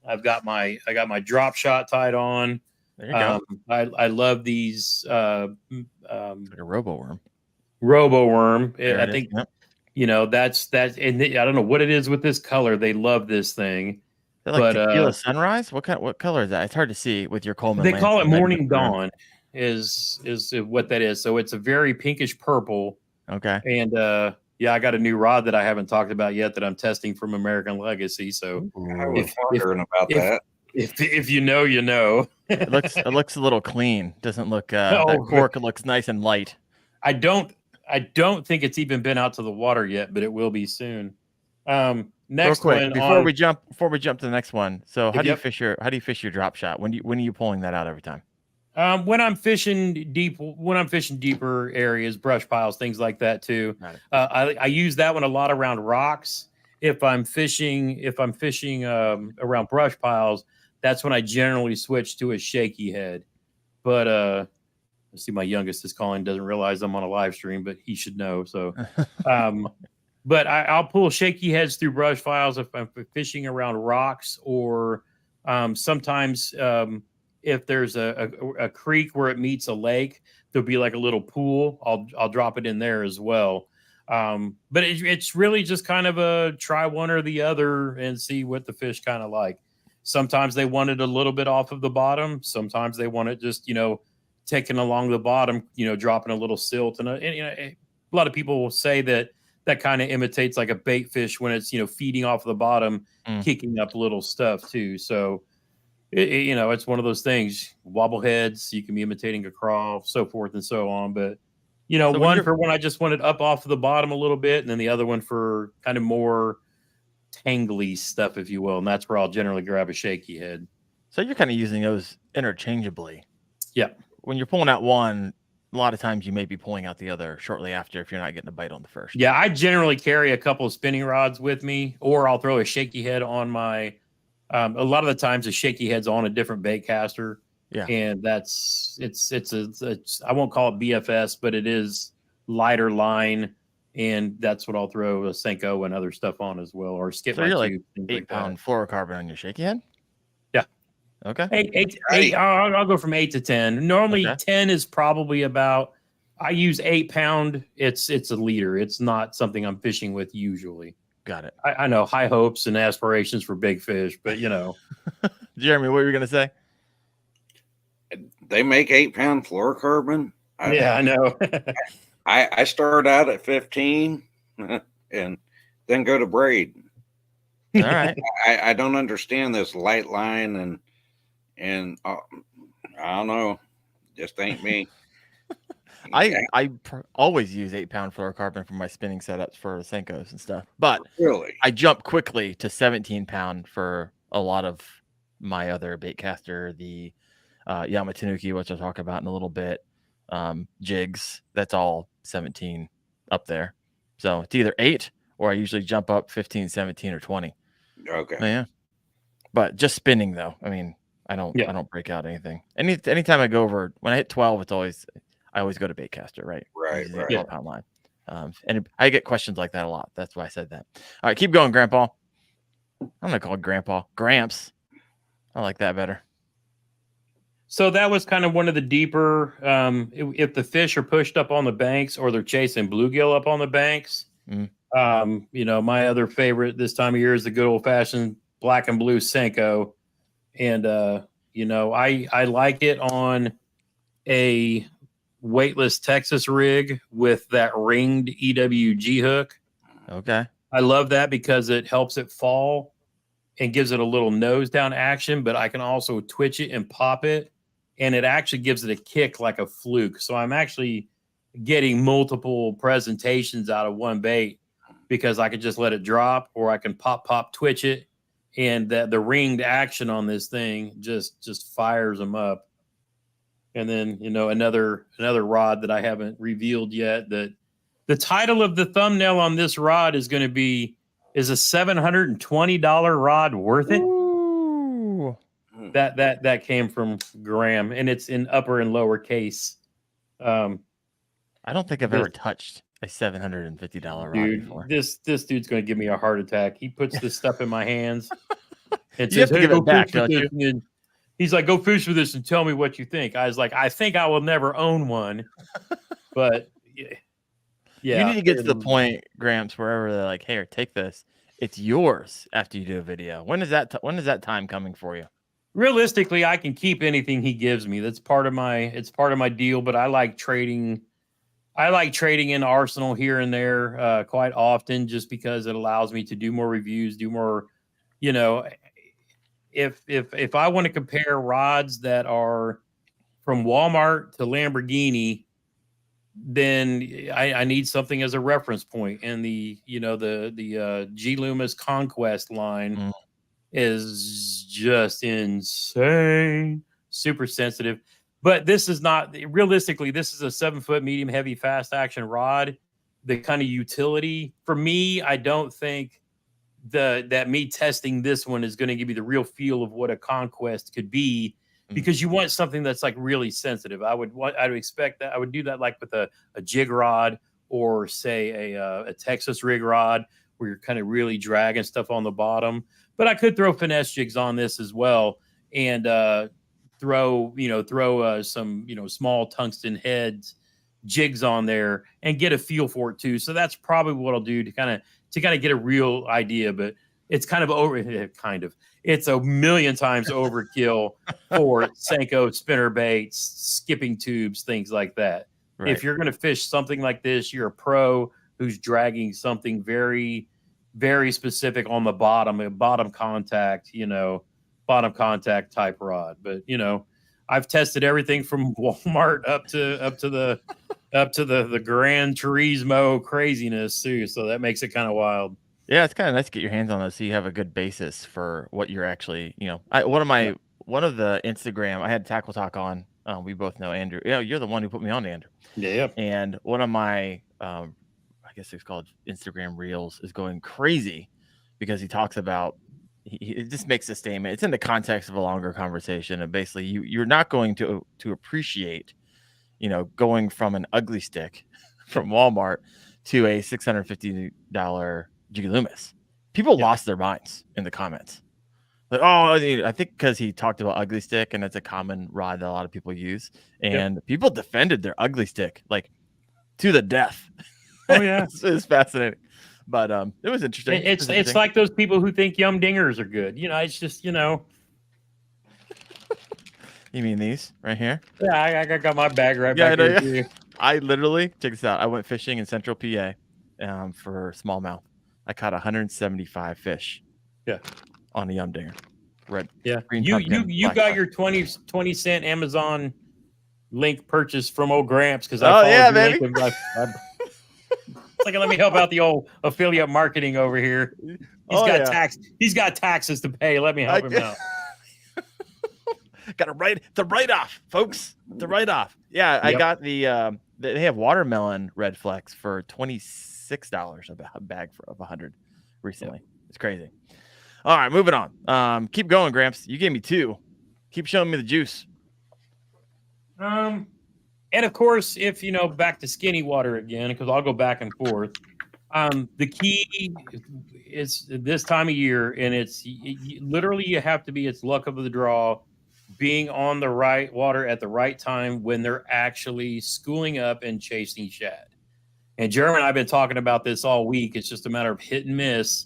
S3: I got my drop shot tied on.
S1: There you go.
S3: I love these
S1: Like a robo worm.
S3: I think, that's and I don't know what it is with this color. They love this thing.
S1: Is that like tequila sunrise? What color is that? It's hard to see with your Coleman.
S3: They call it morning dawn is what that is. So it's a very pinkish purple.
S1: Okay.
S3: And I got a new rod that I haven't talked about yet that I'm testing from American Legacy. So
S2: I was wondering about that.
S3: If you know, you know.
S1: It looks a little clean. Doesn't look that cork looks nice and light.
S3: I don't think it's even been out to the water yet, but it will be soon. Next
S1: Real quick,
S3: one
S1: before we jump to the next one. So how do you fish your drop shot? When are you pulling that out every time?
S3: When I'm fishing deeper areas, brush piles, things like that too. I use that one a lot around rocks. If I'm fishing around brush piles, that's when I generally switch to a shaky head. But I see my youngest is calling, doesn't realize I'm on a live stream, but he should know. So, but I'll pull shaky heads through brush piles if I'm fishing around rocks, or sometimes if there's a creek where it meets a lake, there'll be like a little pool. I'll drop it in there as well. But it's really just kind of a try one or the other and see what the fish kind of like. Sometimes they want it a little bit off of the bottom. Sometimes they want it just, taking along the bottom, dropping a little silt. And a lot of people will say that kind of imitates like a bait fish when it's, feeding off the bottom, kicking up little stuff too. So, it's one of those things. Wobble heads, you can be imitating a crawl, so forth and so on. But, so one for when I just want it up off of the bottom a little bit, and then the other one for kind of more tangly stuff, if you will. And that's where I'll generally grab a shaky head.
S1: So you're kind of using those interchangeably.
S3: Yeah.
S1: When you're pulling out one, a lot of times you may be pulling out the other shortly after if you're not getting a bite on the first.
S3: Yeah, I generally carry a couple of spinning rods with me, or I'll throw a shaky head on my. A lot of the times, a shaky head's on a different bait caster.
S1: Yeah,
S3: and it's I won't call it BFS, but it is lighter line, and that's what I'll throw a Senko and other stuff on as well, or skip.
S1: So you're like 8-pound fluorocarbon on your shaky head.
S3: Yeah.
S1: Okay.
S3: Eight. I'll go from 8 to 10. Normally, 10 is probably about. I use 8-pound. It's a leader. It's not something I'm fishing with usually.
S1: Got it.
S3: I know high hopes and aspirations for big fish, but
S1: Jeremy, what were you gonna say?
S2: They make 8-pound fluorocarbon.
S3: Yeah, I know.
S2: I start out at 15 and then go to braid.
S1: All right.
S2: I don't understand this light line and I don't know, just ain't me.
S1: I always use 8-pound fluorocarbon for my spinning setups for Senkos and stuff, but
S2: really,
S1: I jump quickly to 17-pound for a lot of my other bait caster, the Yamatanuki, which I'll talk about in a little bit, jigs, that's all 17 up there. So it's either 8 or I usually jump up 15, 17, or 20.
S2: Okay.
S1: Yeah. But just spinning though. I mean, I don't break out anything. Anytime I go over, when I hit 12, I always go to baitcaster, right?
S2: Right.
S1: Using a
S2: Right.
S1: 12-pound line. And I get questions like that a lot. That's why I said that. All right, keep going, Grandpa. I'm gonna call it Grandpa. Gramps. I like that better.
S3: So that was kind of one of the deeper. If the fish are pushed up on the banks or they're chasing bluegill up on the banks, my other favorite this time of year is the good old fashioned black and blue Senko, and I like it on a weightless Texas rig with that ringed EWG hook.
S1: Okay.
S3: I love that because it helps it fall and gives it a little nose down action, but I can also twitch it and pop it, and it actually gives it a kick like a fluke. So I'm actually getting multiple presentations out of one bait because I can just let it drop, or I can pop, twitch it, and the ringed action on this thing just fires them up. And then another rod that I haven't revealed yet, that the title of the thumbnail on this rod is going to be, is a $720 rod worth it?
S1: Ooh.
S3: That came from Graham, and it's in upper and lower case.
S1: I don't think I've ever touched a $750 rod before.
S3: This dude's going to give me a heart attack. He puts this stuff in my hands and
S1: You have
S3: says,
S1: to give it back, don't you?
S3: And he's like, go fish with this and tell me what you think. I was like, I think I will never own one, but yeah.
S1: You need to get to the point, Gramps, wherever they're like, "Hey, take this. It's yours." After you do a video, when is that time coming for you?
S3: Realistically, I can keep anything he gives me. That's part of my deal. But I like trading. I like trading in Arsenal here and there quite often, just because it allows me to do more reviews, do more. If I want to compare rods that are from Walmart to Lamborghini, then I need something as a reference point. And the G Loomis Conquest line is just insane, super sensitive. But this is not, realistically, this is a 7-foot medium heavy fast action rod. The kind of utility for me, I don't think that me testing this one is going to give you the real feel of what a Conquest could be, because you want something that's like really sensitive. I would expect that I would do that like with a jig rod, or say a Texas rig rod, where you're kind of really dragging stuff on the bottom. But I could throw finesse jigs on this as well, and throw some small tungsten heads jigs on there and get a feel for it too. So that's probably what I'll do to kind of get a real idea. But it's it's a million times overkill for Senko spinner baits, skipping tubes, things like that. Right. If you're going to fish something like this, you're a pro who's dragging something very, very specific on the bottom contact, bottom contact type rod. But I've tested everything from Walmart up to the Gran Turismo craziness too. So that makes it kind of wild.
S1: Yeah, it's kind of nice to get your hands on those so you have a good basis for what you're actually, one of the Instagram, I had Tackle Talk on. We both know Andrew. Yeah, you're the one who put me on to Andrew.
S3: Yeah.
S1: And one of my, I guess it's called Instagram Reels, is going crazy because he talks about, it just makes a statement. It's in the context of a longer conversation, and basically you're not going to appreciate, going from an ugly stick from Walmart to a $650 G Loomis. People lost their minds in the comments. Like, I think because he talked about ugly stick, and it's a common rod that a lot of people use, and people defended their ugly stick like to the death.
S3: Oh yeah,
S1: it's fascinating. But it was interesting.
S3: It's like those people who think yum dingers are good. It's just
S1: You mean these right here?
S3: Yeah, I got my bag right back here.
S1: I literally, check this out. I went fishing in Central PA for smallmouth. I caught 175 fish.
S3: Yeah.
S1: On a yum dinger.
S3: You got your 20 cent Amazon link purchase from old Gramps, because
S1: baby.
S3: It's like, let me help out the old affiliate marketing over here. He's got taxes to pay. Let me help him out.
S1: Got to write the write-off, folks. The write-off. Yeah, I got the they have watermelon red flex for $26 a bag of 100 recently. It's crazy. All right, moving on. Keep going, Gramps. You gave me 2. Keep showing me the juice.
S3: And of course, if back to skinny water again, because I'll go back and forth. The key is this time of year, and it's literally you have to be. It's luck of the draw, being on the right water at the right time when they're actually schooling up and chasing shad. And Jeremy and I've been talking about this all week. It's just a matter of hit and miss.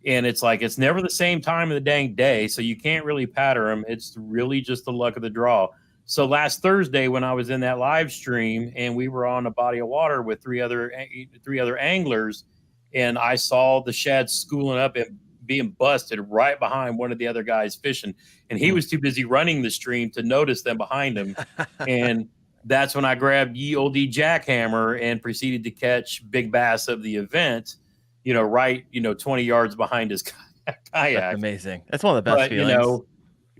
S3: And it's like, it's never the same time of the dang day. So you can't really patter them. It's really just the luck of the draw. So last Thursday, when I was in that live stream and we were on a body of water with three other anglers, and I saw the shad schooling up and being busted right behind one of the other guys fishing. And he was too busy running the stream to notice them behind him. And that's when I grabbed ye olde jackhammer and proceeded to catch big bass of the event, right, 20 yards behind his kayak.
S1: That's amazing. That's one of the best feelings.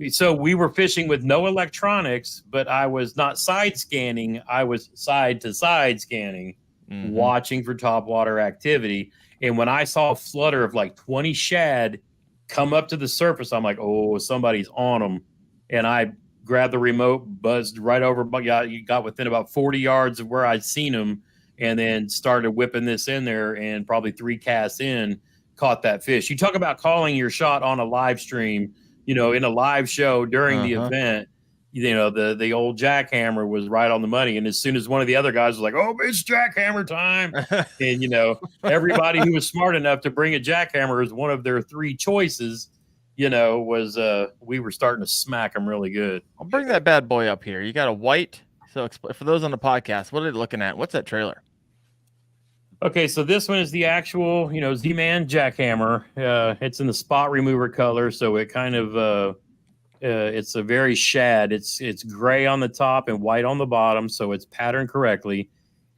S3: So we were fishing with no electronics, but I was not side scanning. I was side to side scanning, watching for topwater activity. And when I saw a flutter of like 20 shad come up to the surface, I'm like, oh, somebody's on them. And I grabbed the remote, buzzed right over, got within about 40 yards of where I'd seen them, and then started whipping this in there, and probably 3 casts in, caught that fish. You talk about calling your shot on a live stream, in a live show during the event, the old jackhammer was right on the money. And as soon as one of the other guys was like, oh, it's jackhammer time. And, everybody who was smart enough to bring a jackhammer as one of their 3 choices, was we were starting to smack them really good.
S1: I'll bring that bad boy up here. You got a white. So for those on the podcast, what are they looking at? What's that trailer?
S3: Okay, so this one is the actual, Z-Man jackhammer. It's in the spot remover color, so it kind of it's a very shad. It's gray on the top and white on the bottom, so it's patterned correctly.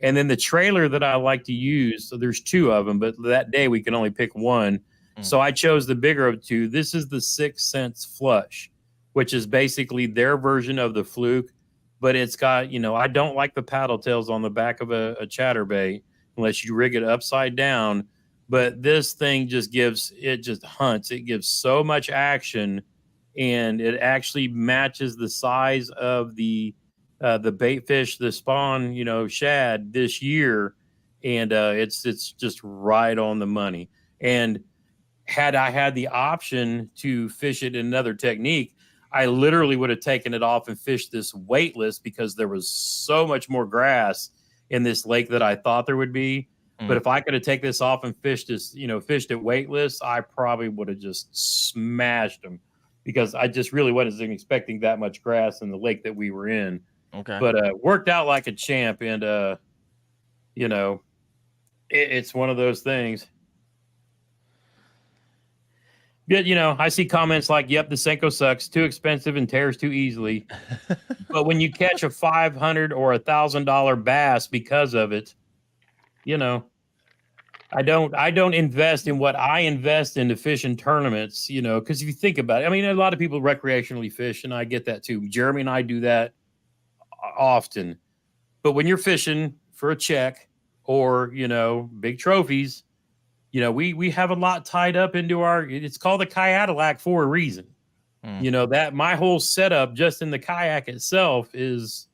S3: And then the trailer that I like to use, so there's 2 of them, but that day we can only pick one. So I chose the bigger of 2. This is the 6 Sense Flush, which is basically their version of the Fluke, but it's got, I don't like the paddle tails on the back of a chatterbait unless you rig it upside down. But this thing just hunts. It gives so much action, and it actually matches the size of the bait fish, the spawn, shad this year. And it's just right on the money. And had I had the option to fish it in another technique, I literally would have taken it off and fished this weightless, because there was so much more grass in this lake that I thought there would be. But if I could have taken this off and fished it weightless, I probably would have just smashed them, because I just really wasn't expecting that much grass in the lake that we were in.
S1: Okay.
S3: But worked out like a champ. And, it's one of those things. But, I see comments like, yep, the Senko sucks, too expensive and tears too easily. But when you catch a $500 or $1,000 bass because of it, I don't invest in what I invest in to fish in tournaments, because if you think about it, I mean, a lot of people recreationally fish, and I get that too. Jeremy and I do that often. But when you're fishing for a check or, big trophies, we have a lot tied up into it's called a Cadillac for a reason. That my whole setup just in the kayak itself is,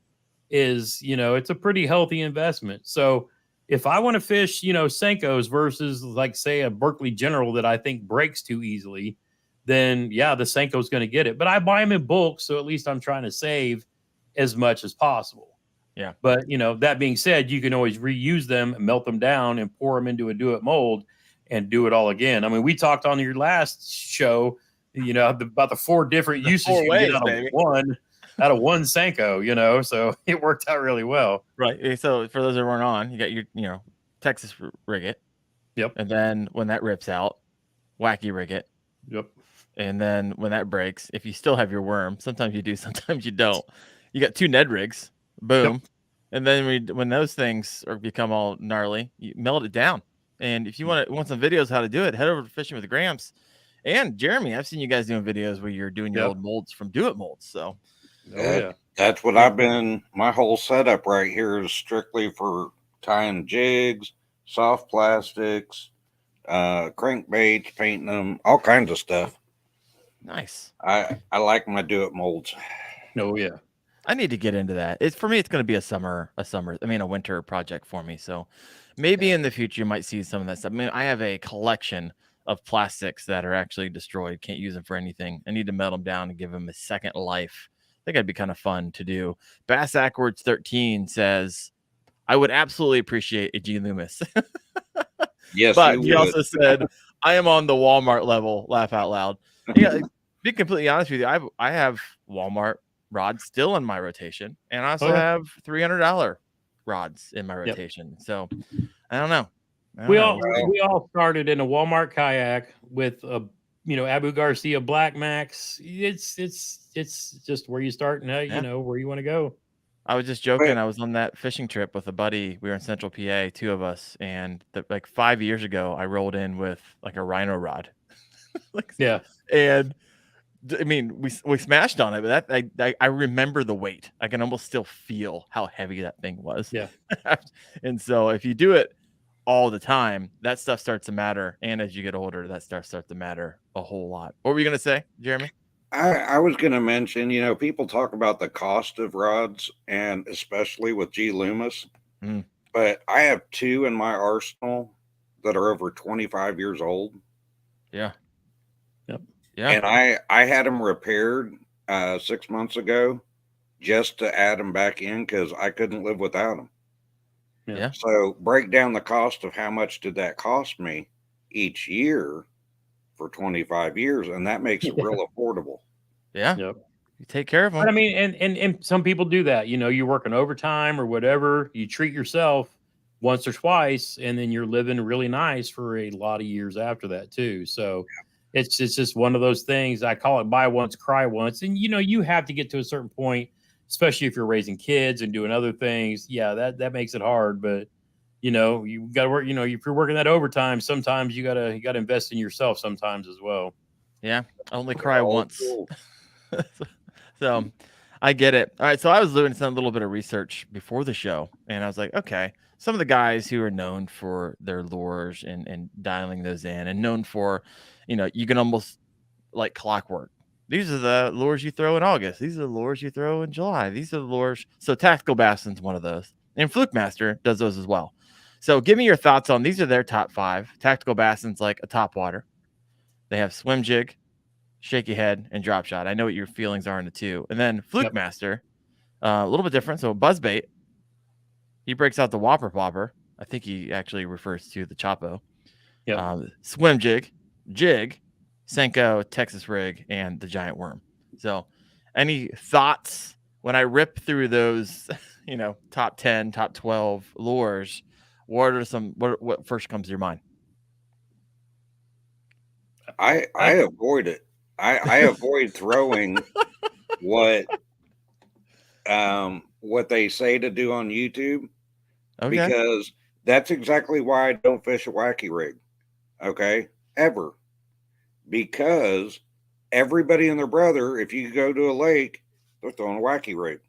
S3: it's a pretty healthy investment. So if I want to fish, Senkos versus like, say, a Berkeley General that I think breaks too easily, then yeah, the Senko's going to get it. But I buy them in bulk, so at least I'm trying to save as much as possible.
S1: Yeah.
S3: But, that being said, you can always reuse them, melt them down, and pour them into a do-it mold and do it all again. I mean, we talked on your last show, about the 4 different uses you get out of one Senko, so it worked out really well.
S1: Right. So for those that weren't on, you got your, Texas rigget.
S3: Yep.
S1: And then when that rips out, wacky rigget.
S3: Yep.
S1: And then when that breaks, if you still have your worm, sometimes you do, sometimes you don't. You got 2 Ned rigs. Boom. Yep. And then when those things become all gnarly, you melt it down. And if you want some videos how to do it, head over to Fishing with Gramps. And Jeremy, I've seen you guys doing videos where you're doing your old molds from Do It Molds. So
S3: Oh yeah.
S2: That's what I've been. My whole setup right here is strictly for tying jigs, soft plastics, crankbaits, painting them, all kinds of stuff.
S1: Nice.
S2: I like my do it molds.
S3: Oh yeah.
S1: I need to get into that. It's for me. It's going to be a winter project for me. So maybe in the future you might see some of that stuff. I mean, I have a collection of plastics that are actually destroyed. Can't use them for anything. I need to melt them down and give them a second life. I think that'd be kind of fun to do. Bass Ackwards 13 says, I would absolutely appreciate a G Loomis.
S2: Yes,
S1: But
S2: you
S1: he
S2: would.
S1: also said, I am on the Walmart level. Laugh out loud. Yeah, be completely honest with you. I have Walmart rods still in my rotation, and I also
S3: Okay.
S1: have $300 rods in my
S3: Yep.
S1: rotation. So I don't know.
S3: We all started in a Walmart kayak with a Abu Garcia Black Max. It's just where you start and where you want to go.
S1: I was just joking. I was on that fishing trip with a buddy. We were in Central PA, two of us, and like 5 years ago, I rolled in with like a rhino rod.
S3: Yeah.
S1: And I mean, we smashed on it, but that I remember the weight. I can almost still feel how heavy that thing was.
S3: Yeah.
S1: And so if you do it all the time, that stuff starts to matter. And as you get older, that stuff starts to matter a whole lot. What were you gonna say, Jeremy?
S2: I was going to mention, people talk about the cost of rods, and especially with G Loomis, but I have two in my arsenal that are over 25 years old.
S1: Yeah.
S3: Yep.
S1: Yeah.
S2: And I had them repaired 6 months ago just to add them back in because I couldn't live without them.
S1: Yeah.
S2: So break down the cost of how much did that cost me each year for 25 years, and that makes it real affordable.
S1: Yeah.
S3: Yep.
S1: You take care of them.
S3: But I mean, and some people do that. You're working overtime or whatever. You treat yourself once or twice, and then you're living really nice for a lot of years after that too. So it's just one of those things. I call it buy once, cry once. And you have to get to a certain point, especially if you're raising kids and doing other things. Yeah, that makes it hard. But you got to work. If you're working that overtime, sometimes you gotta invest in yourself sometimes as well.
S1: Yeah. Only cry
S2: Oh,
S1: once.
S2: cool.
S1: So I get it. All right. So I was doing some little bit of research before the show, and I was like, okay, some of the guys who are known for their lures and dialing those in, and known for, you can almost like clockwork. These are the lures you throw in August. These are the lures you throw in July. These are the lures. So Tactical Bassin's one of those, and Fluke Master does those as well. So give me your thoughts on these are their top 5. Tactical Bassin's like a top water. They have swim jig, shaky head, and drop shot. I know what your feelings are in the two. And then Fluke Master, a little bit different. So buzzbait, he breaks out the whopper popper. I think he actually refers to the Chapo. Swim jig, Senko, Texas rig, and the giant worm. So any thoughts when I rip through those, top 10, top 12 lures? What first comes to your mind?
S2: I avoid it. I avoid throwing what they say to do on YouTube, because that's exactly why I don't fish a wacky rig. Okay, ever, because everybody and their brother, if you go to a lake, they're throwing a wacky rig.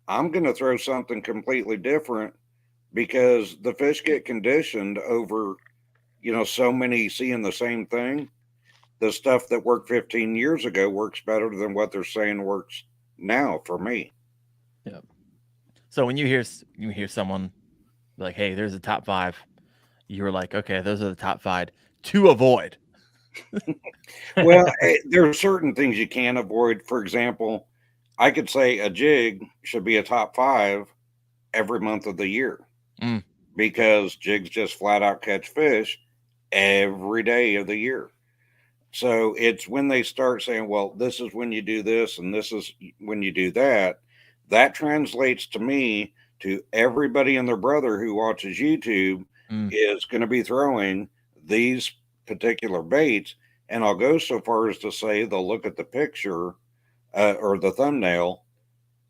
S2: I'm going to throw something completely different because the fish get conditioned over, so many seeing the same thing. The stuff that worked 15 years ago works better than what they're saying works now for me.
S1: Yeah. So when you hear someone like, hey, there's a top 5, you were like, okay, those are the top 5 to avoid.
S2: Well, there are certain things you can avoid. For example, I could say a jig should be a top 5 every month of the year because jigs just flat out catch fish every day of the year. So it's when they start saying, well, this is when you do this and this is when you do that, that translates to me to everybody and their brother who watches YouTube is going to be throwing these particular baits. And I'll go so far as to say they'll look at the picture or the thumbnail,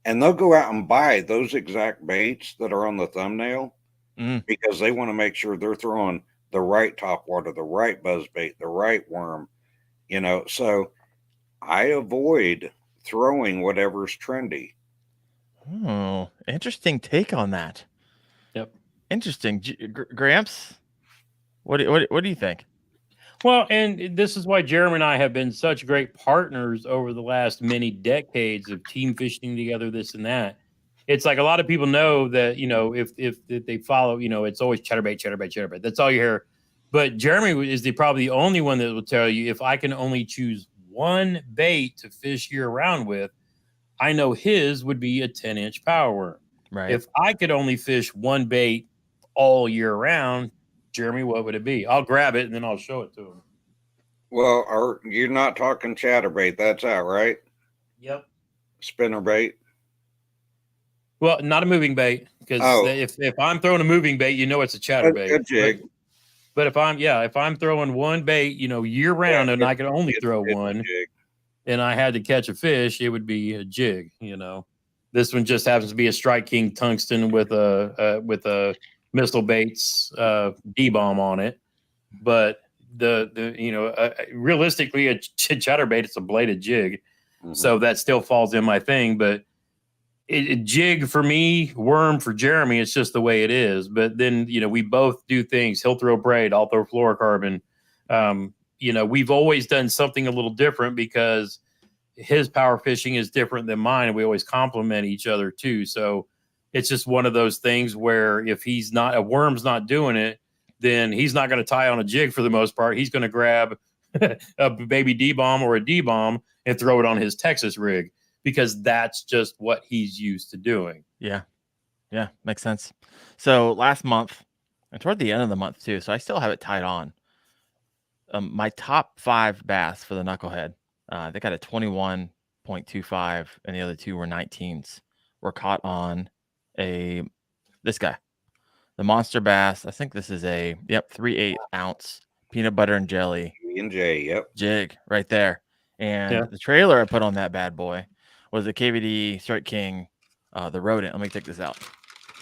S2: and they'll go out and buy those exact baits that are on the thumbnail because they want to make sure they're throwing the right topwater, the right buzzbait, the right worm. So I avoid throwing whatever's trendy.
S1: Oh, interesting take on that.
S3: Yep.
S1: Interesting. Gramps, what do you think?
S3: Well, and this is why Jeremy and I have been such great partners over the last many decades of team fishing together, this and that. It's like a lot of people know that, if they follow, it's always chatterbait, chatterbait, chatterbait. That's all you hear. But Jeremy is probably the only one that will tell you, if I can only choose one bait to fish year round with, I know his would be a 10-inch power worm.
S1: Right.
S3: If I could only fish one bait all year round, Jeremy, what would it be? I'll grab it and then I'll show it to him.
S2: Well, you're not talking chatterbait. That's out, right?
S3: Yep.
S2: Spinnerbait.
S3: Well, not a moving bait, because if I'm throwing a moving bait, it's a chatterbait.
S2: A jig.
S3: But if I'm throwing one bait, year round, and I can only throw one, and I had to catch a fish, it would be a jig. This one just happens to be a Strike King tungsten with a Missile Baits D-bomb on it. But realistically, a chatterbait, it's a bladed jig, so that still falls in my thing. But jig for me, worm for Jeremy, it's just the way it is. But then we both do things. He'll throw braid, I'll throw fluorocarbon. We've always done something a little different because his power fishing is different than mine, and we always complement each other too. So it's just one of those things where if a worm's not doing it, then he's not going to tie on a jig for the most part. He's going to grab a baby D-bomb or a D-bomb and throw it on his Texas rig, because that's just what he's used to doing.
S1: Yeah. Makes sense. So last month, and toward the end of the month too, so I still have it tied on. My top 5 bass for the Knucklehead, they got a 21.25, and the other 2 were 19s. Were caught on this guy, the monster bass. I think this is a 3/8 ounce peanut butter and jelly
S2: J. Yep.
S1: jig right there. And the trailer I put on that bad boy was a KVD Strike King, the rodent. Let me take this out.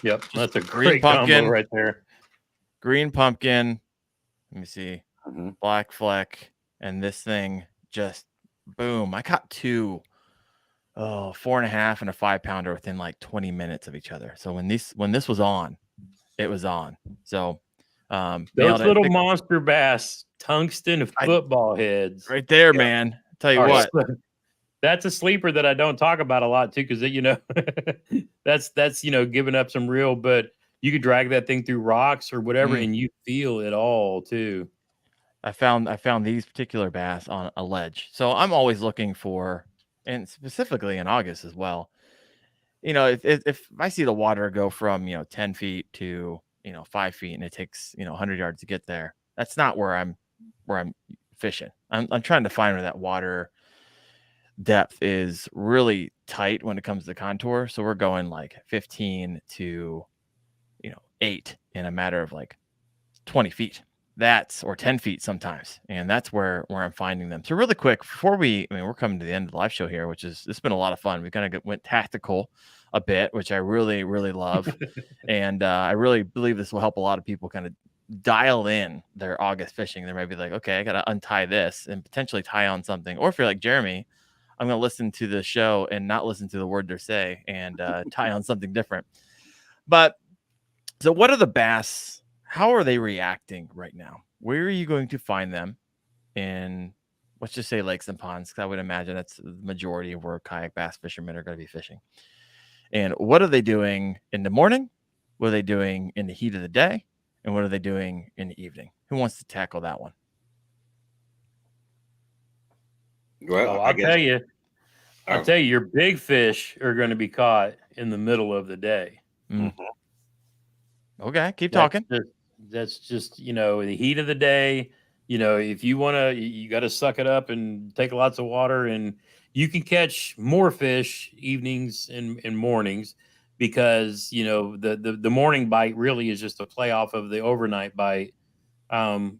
S3: Yep,
S1: Just
S3: that's a great pumpkin right there.
S1: Green pumpkin. Let me see.
S2: Mm-hmm.
S1: Black fleck, and this thing just boom. I caught 2 4.5 and a 5-pounder within like 20 minutes of each other. So when this was on, it was on. So
S3: those little monster bass, tungsten football heads
S1: right there, man. Tell you what,
S3: that's a sleeper that I don't talk about a lot too, because that's giving up some real, but you could drag that thing through rocks or whatever, and you feel it all too.
S1: I found these particular bass on a ledge. So I'm always looking for, and specifically in August as well, if I see the water go from 10 feet to 5 feet, and it takes 100 yards to get there, that's not where I'm fishing. I'm trying to find where that water depth is really tight when it comes to contour. So we're going like 15 to 8 in a matter of like 20 feet. Or 10 feet sometimes. And that's where I'm finding them. So really quick, before we're coming to the end of the live show here, it's been a lot of fun. We kind of went tactical a bit, which I really, really love. And I really believe this will help a lot of people kind of dial in their August fishing. They might be like, okay, I got to untie this and potentially tie on something. Or if you're like Jeremy, I'm going to listen to the show and not listen to the word they say and tie on something different. But so what are the bass? How are they reacting right now? Where are you going to find them in, let's just say, lakes and ponds? Because I would imagine that's the majority of where kayak bass fishermen are going to be fishing. And what are they doing in the morning? What are they doing in the heat of the day? And what are they doing in the evening? Who wants to tackle that one?
S2: Well,
S3: I'll tell you, your big fish are going to be caught in the middle of the day.
S2: Mm-hmm.
S1: Okay, keep talking.
S3: That's just the heat of the day. If you want to, you got to suck it up and take lots of water, and you can catch more fish evenings and mornings, because the morning bite really is just a play off of the overnight bite. And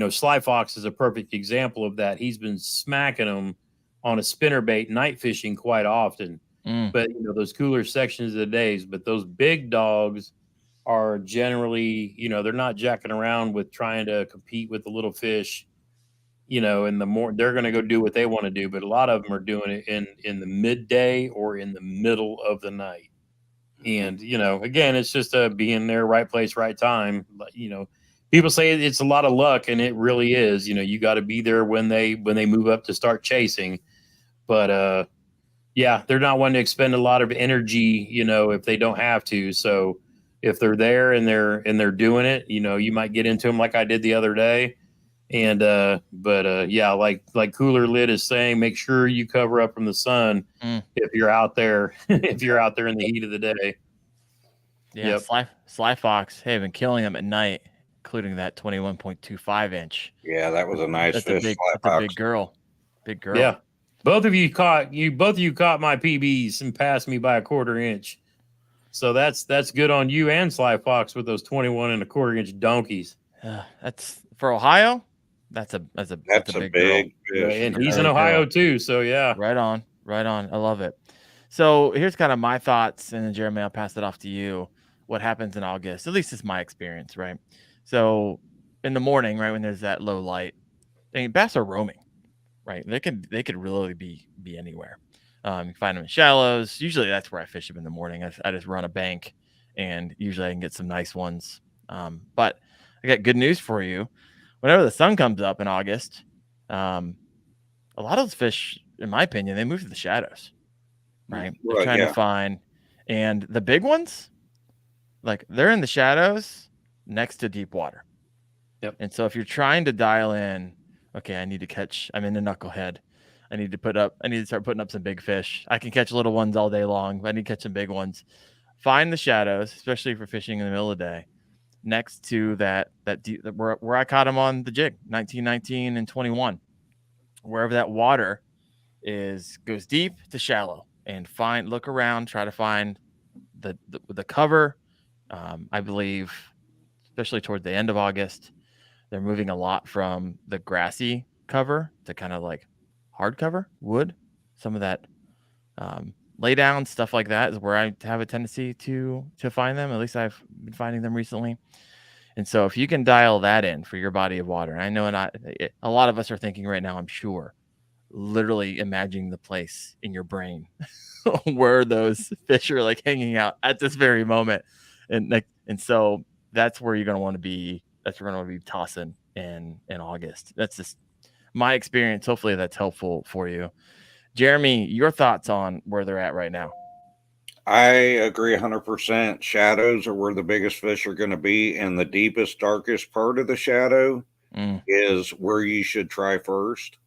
S3: Sly Fox is a perfect example of that. He's been smacking them on a spinnerbait night fishing quite often. But those cooler sections of the days, but those big dogs are generally, they're not jacking around with trying to compete with the little fish you know, in the they're going to go do what they want to do, but a lot of them are doing it in the midday or in the middle of the night. And, you know, again, it's just being there, right place, right time. You know, people say it's a lot of luck, and it really is. You know, you got to be there when they move up to start chasing. But yeah, they're not wanting to expend a lot of energy, you know, if they don't have to. So if they're there and they're doing it, you know, you might get into them like I did the other day. And but yeah, like Cooler Lid is saying, make sure you cover up from the sun if you're out there if you're out there in the heat of the day.
S1: Yeah,
S3: Yep.
S1: Sly Fox, hey, been killing them at night, including that 21.25 inch.
S2: Yeah, that was a nice fish.
S1: That's a big girl. Big girl.
S3: Yeah. Both of you caught my PBs and passed me by a 1/4 inch. So that's good on you and Sly Fox with those 21 1/4 inch donkeys.
S1: That's for Ohio. That's a big
S2: big
S1: girl.
S2: fish.
S3: And he's in Ohio too. So yeah.
S1: Right on. I love it. So here's kind of my thoughts, and then Jeremy, I'll pass it off to you. What happens in August? At least it's my experience, right? So in the morning, right when there's that low light, I mean, bass are roaming, right? They could really be anywhere. You can find them in shallows. Usually that's where I fish them in the morning. I just run a bank, and usually I can get some nice ones. But I got good news for you. Whenever the sun comes up in August, a lot of those fish, in my opinion, they move to the shadows, right? They're trying to find, and the big ones, like they're in the shadows next to deep water.
S3: Yep.
S1: And so if you're trying to dial in, okay, I'm in the Knucklehead. I need to start putting up some big fish. I can catch little ones all day long, but I need to catch some big ones. Find the shadows, especially for fishing in the middle of the day, next to that where I caught them on the jig, 1919 and 21, wherever that water goes deep to shallow, and look around, try to find the cover. I believe, especially toward the end of August, they're moving a lot from the grassy cover to kind of like hard cover wood. Some of that lay down stuff like that is where I have a tendency to find them. At least I've been finding them recently. And so if you can dial that in for your body of water, and I know a lot of us are thinking right now, I'm sure, literally imagining the place in your brain where those fish are like hanging out at this very moment. And so that's where you're going to want to be. That's where you're going to be tossing in August. That's just my experience. Hopefully that's helpful for you. Jeremy, your thoughts on where they're at right now?
S2: I agree 100%. Shadows are where the biggest fish are going to be, and the deepest, darkest part of the shadow is where you should try first.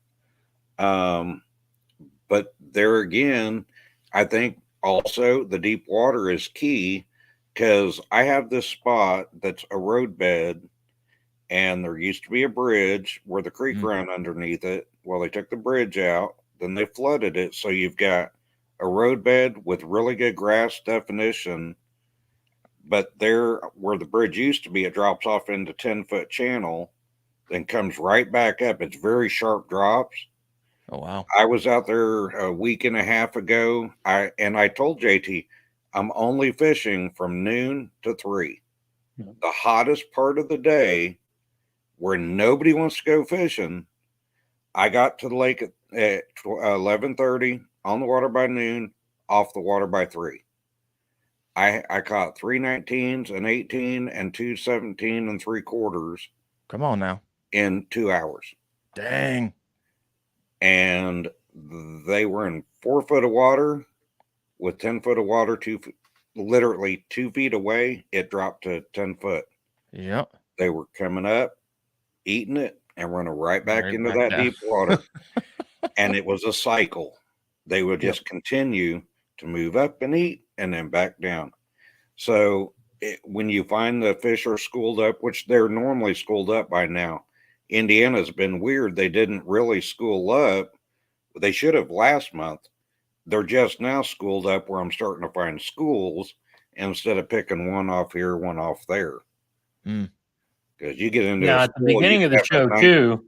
S2: But there again, I think also the deep water is key, because I have this spot that's a roadbed, and there used to be a bridge where the creek ran underneath it. Well, they took the bridge out, then they flooded it, so you've got a roadbed with really good grass definition. But there, where the bridge used to be, it drops off into 10-foot channel, then comes right back up. It's very sharp drops.
S1: Oh, wow.
S2: I was out there a week and a half ago. I told JT, I'm only fishing from noon to 3. The hottest part of the day, where nobody wants to go fishing. I got to the lake at 11:30, on the water by noon, off the water by 3. I caught 3 19s, an 18, and 2 17 3/4.
S1: Come on now.
S2: In 2 hours.
S1: Dang.
S2: And they were in 4 foot of water with 10 foot of water, literally 2 feet away. It dropped to 10 foot.
S1: Yep.
S2: They were coming up, eating it, and running right back into that deep water. And it was a cycle. They would just continue to move up and eat and then back down. So when you find the fish are schooled up, which they're normally schooled up by now, Indiana's been weird. They didn't really school up. They should have last month. They're just now schooled up, where I'm starting to find schools instead of picking one off here, one off there. Because you get into
S3: at the beginning of the show too.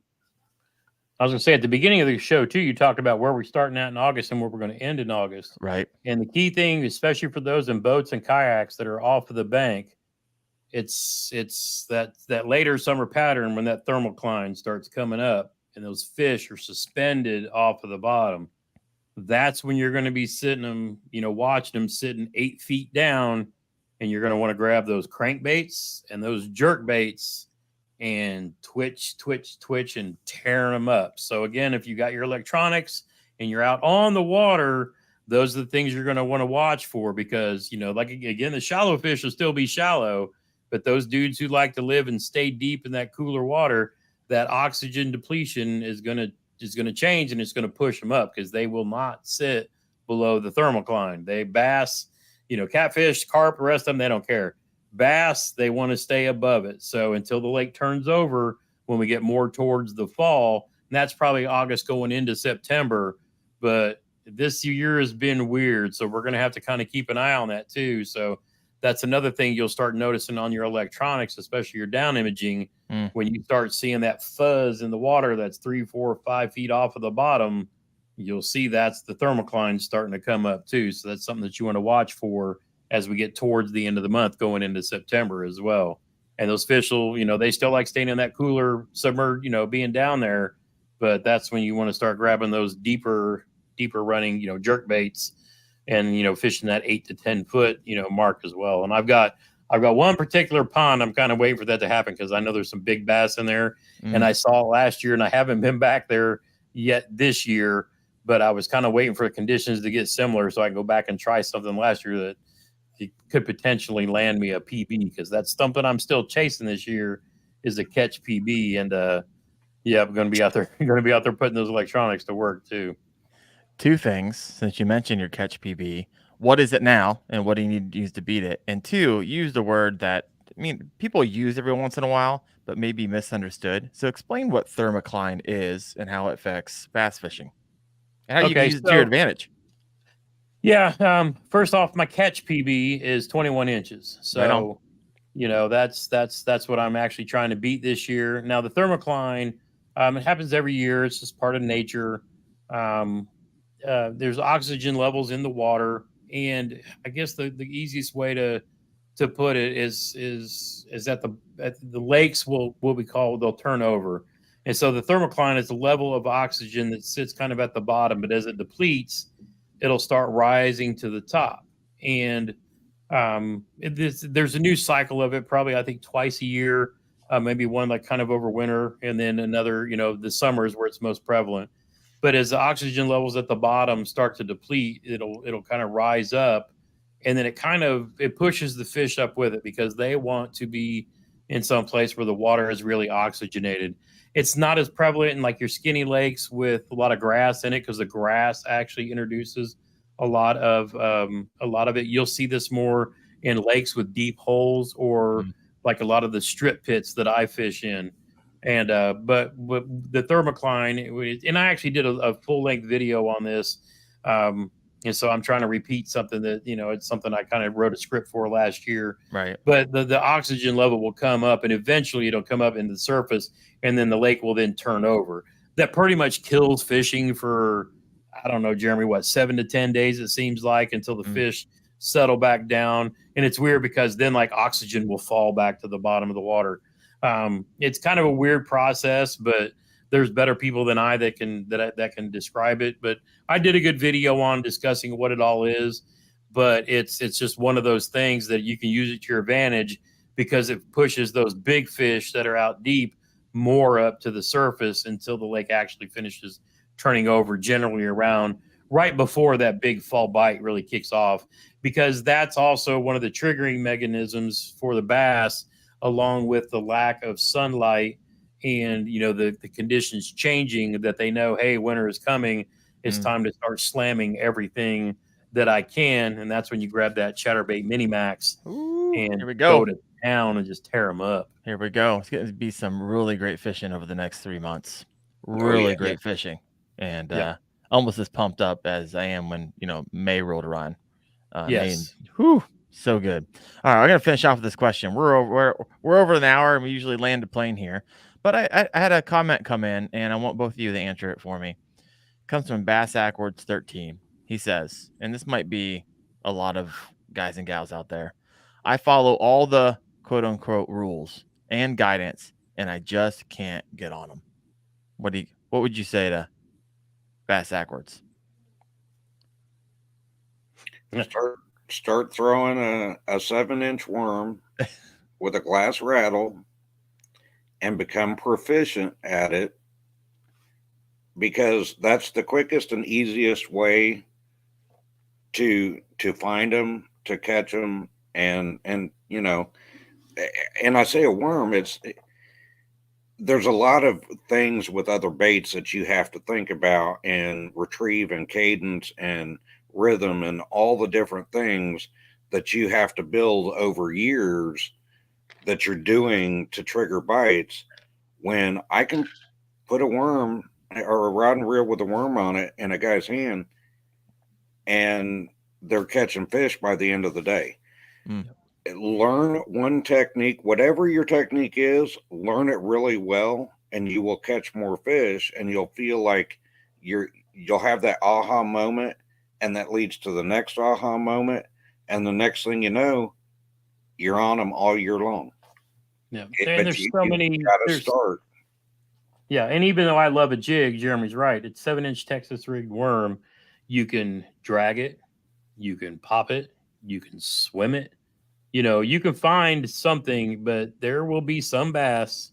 S3: I was going to say, at the beginning of the show too, you talked about where we're starting at in August and where we're going to end in August.
S1: Right.
S3: And the key thing, especially for those in boats and kayaks that are off of the bank, it's that later summer pattern when that thermocline starts coming up, and those fish are suspended off of the bottom, that's when you're going to be sitting them, watching them sitting 8 feet down, and you're going to want to grab those crankbaits and those jerk baits and twitch, and tear them up. So again, if you got your electronics and you're out on the water, those are the things you're going to want to watch for, because, like, again, the shallow fish will still be shallow, but those dudes who like to live and stay deep in that cooler water, that oxygen depletion is going to change, and it's going to push them up, because they will not sit below the thermocline. They bass, catfish, carp, the rest of them, they don't care. Bass, they want to stay above it. So until the lake turns over, when we get more towards the fall, and that's probably August going into September, but this year has been weird. So we're going to have to kind of keep an eye on that too. So that's another thing you'll start noticing on your electronics, especially your down imaging, when you start seeing that fuzz in the water that's 3, 4, 5 feet off of the bottom. You'll see that's the thermocline starting to come up too. So that's something that you want to watch for as we get towards the end of the month, going into September as well. And those fish will, they still like staying in that cooler, submerged, being down there. But that's when you want to start grabbing those deeper running, jerk baits, and, fishing that 8 to 10 foot, mark as well. And I've got one particular pond. I'm kind of waiting for that to happen, because I know there's some big bass in there, and I saw it last year, and I haven't been back there yet this year, but I was kind of waiting for the conditions to get similar so I can go back and try something last year that could potentially land me a PB, because that's something I'm still chasing this year, is a catch PB. And I'm going to be out there. You're going to be out there putting those electronics to work too.
S1: 2 things, since you mentioned your catch PB. What is it now, and what do you need to use to beat it? And 2, use the word that, people use every once in a while, but may be misunderstood. So explain what thermocline is and how it affects bass fishing, and how you can use it to your advantage.
S3: Yeah. First off, my catch PB is 21 inches. So, that's what I'm actually trying to beat this year. Now, the thermocline, it happens every year. It's just part of nature. There's oxygen levels in the water, and I guess the easiest way to put it is that the lakes will, what we call, they'll turn over. And so the thermocline is the level of oxygen that sits kind of at the bottom, but as it depletes, it'll start rising to the top. And there's a new cycle of it, probably, I think, twice a year, maybe one like kind of over winter, and then another, the summer is where it's most prevalent. But as the oxygen levels at the bottom start to deplete, it'll kind of rise up, and then it pushes the fish up with it, because they want to be in some place where the water is really oxygenated. It's not as prevalent in like your skinny lakes with a lot of grass in it, because the grass actually introduces a lot of it. You'll see this more in lakes with deep holes, or like a lot of the strip pits that I fish in. And but the thermocline, and I actually did a full length video on this, and so I'm trying to repeat something that, it's something I kind of wrote a script for last year.
S1: Right.
S3: But the oxygen level will come up, and eventually it'll come up into the surface, and then the lake will then turn over. That pretty much kills fishing for, I don't know, Jeremy, 7 to 10 days, it seems like, until the fish settle back down. And it's weird, because then like oxygen will fall back to the bottom of the water. It's kind of a weird process, but there's better people than I that can describe it. But I did a good video on discussing what it all is. But it's just one of those things that you can use it to your advantage, because it pushes those big fish that are out deep more up to the surface until the lake actually finishes turning over, generally around right before that big fall bite really kicks off, because that's also one of the triggering mechanisms for the bass, along with the lack of sunlight and, the conditions changing, that they know, hey, winter is coming. It's time to start slamming everything that I can. And that's when you grab that chatterbait mini max and
S1: here we go
S3: to town and just tear them up.
S1: Here we go. It's going to be some really great fishing over the next 3 months. Really great fishing. And almost as pumped up as I am when, May rolled around.
S3: Yes.
S1: So good. All right, I'm going to finish off with this question. We're over an hour, and we usually land a plane here. But I had a comment come in, and I want both of you to answer it for me. It comes from Bass Ackwards 13. He says, and this might be a lot of guys and gals out there, I follow all the quote-unquote rules and guidance, and I just can't get on them. What do What would you say to bass backwards?
S2: Start throwing a 7-inch worm with a glass rattle and become proficient at it, because that's the quickest and easiest way to find them, to catch them, and you know, and I say a worm, there's a lot of things with other baits that you have to think about and retrieve, and cadence and rhythm and all the different things that you have to build over years that you're doing to trigger bites. When I can put a worm or a rod and reel with a worm on it in a guy's hand, and they're catching fish by the end of the day. Learn one technique, whatever your technique is, learn it really well, and you will catch more fish, and you'll feel like you'll have that aha moment, and that leads to the next aha moment, and the next thing you know, you're on them all year long.
S3: Yeah,
S2: But
S3: there's
S2: you
S3: so many.
S2: gotta start.
S3: Yeah, and even though I love a jig, Jeremy's right. It's 7-inch Texas rigged worm. You can drag it, you can pop it, you can swim it. You can find something, but there will be some bass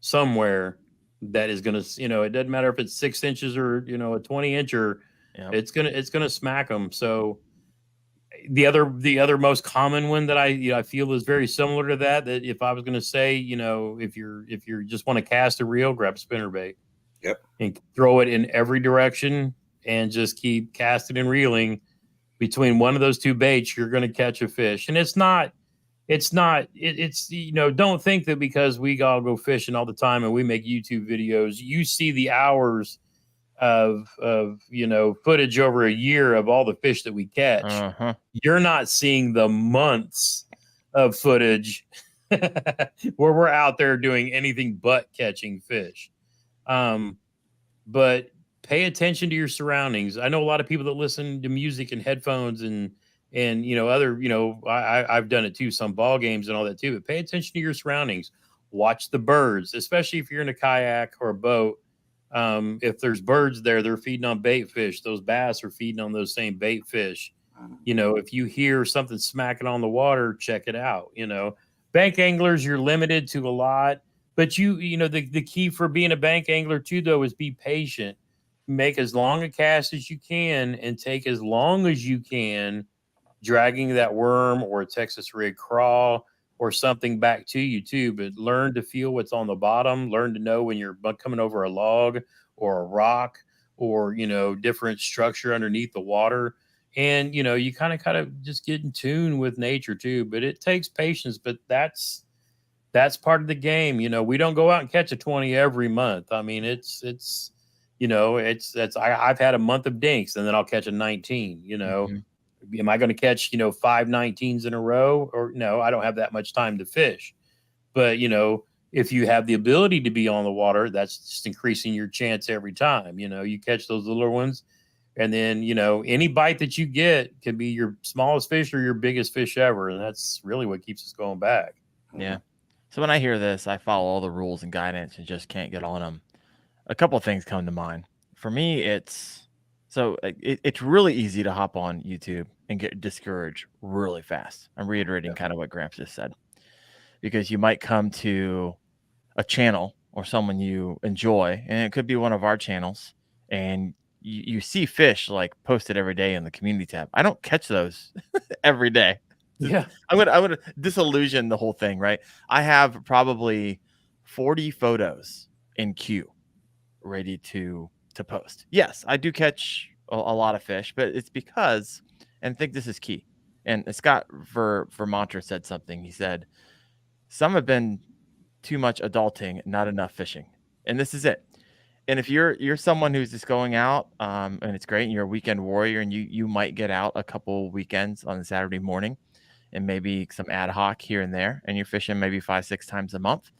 S3: somewhere that is going to, it doesn't matter if it's 6 inches or, a 20-incher,
S1: Yep.
S3: it's going to smack them. So the other most common one that I feel is very similar to that if I was going to say, if you're just want to cast a reel, grab a spinnerbait.
S2: Yep.
S3: And throw it in every direction and just keep casting and reeling. Between one of those two baits, you're going to catch a fish. And it's don't think that because we all go fishing all the time and we make YouTube videos, you see the hours of footage over a year of all the fish that we catch.
S1: Uh-huh.
S3: You're not seeing the months of footage where we're out there doing anything but catching fish. But pay attention to your surroundings. I know a lot of people that listen to music and headphones and other, I've done it too, some ball games and all that too, but pay attention to your surroundings. Watch the birds, especially if you're in a kayak or a boat. If there's birds there, they're feeding on bait fish. Those bass are feeding on those same bait fish. If you hear something smacking on the water, check it out. Bank anglers, you're limited to a lot. But the key for being a bank angler too, though, is be patient. Make as long a cast as you can and take as long as you can dragging that worm or a Texas rig crawl or something back to you too. But learn to feel what's on the bottom. Learn to know when you're coming over a log or a rock or, different structure underneath the water. And, you kind of just get in tune with nature too. But it takes patience, but that's part of the game. We don't go out and catch a 20 every month. I mean, I've had a month of dinks and then I'll catch a 19, Am I going to catch, 5 19s in a row? Or no, I don't have that much time to fish. But, if you have the ability to be on the water, that's just increasing your chance every time. You catch those little ones. And then, any bite that you get can be your smallest fish or your biggest fish ever. And that's really what keeps us going back.
S1: Yeah. So when I hear this, I follow all the rules and guidance and just can't get on them. A couple of things come to mind. For me, it's really easy to hop on YouTube and get discouraged really fast. I'm reiterating kind of what Gramps just said, because you might come to a channel or someone you enjoy, and it could be one of our channels, and you see fish like posted every day in the community tab. I don't catch those every day.
S3: Yeah.
S1: I'm gonna disillusion the whole thing, right? I have probably 40 photos in queue ready to post. Yes, I do catch a lot of fish, but it's because, and I think this is key. And Scott Vermonter said something. He said, some have been too much adulting, not enough fishing. And this is it. And if you're someone who's just going out, and it's great, and you're a weekend warrior, and you might get out a couple weekends on a Saturday morning, and maybe some ad hoc here and there, and you're fishing maybe 5-6 times a month,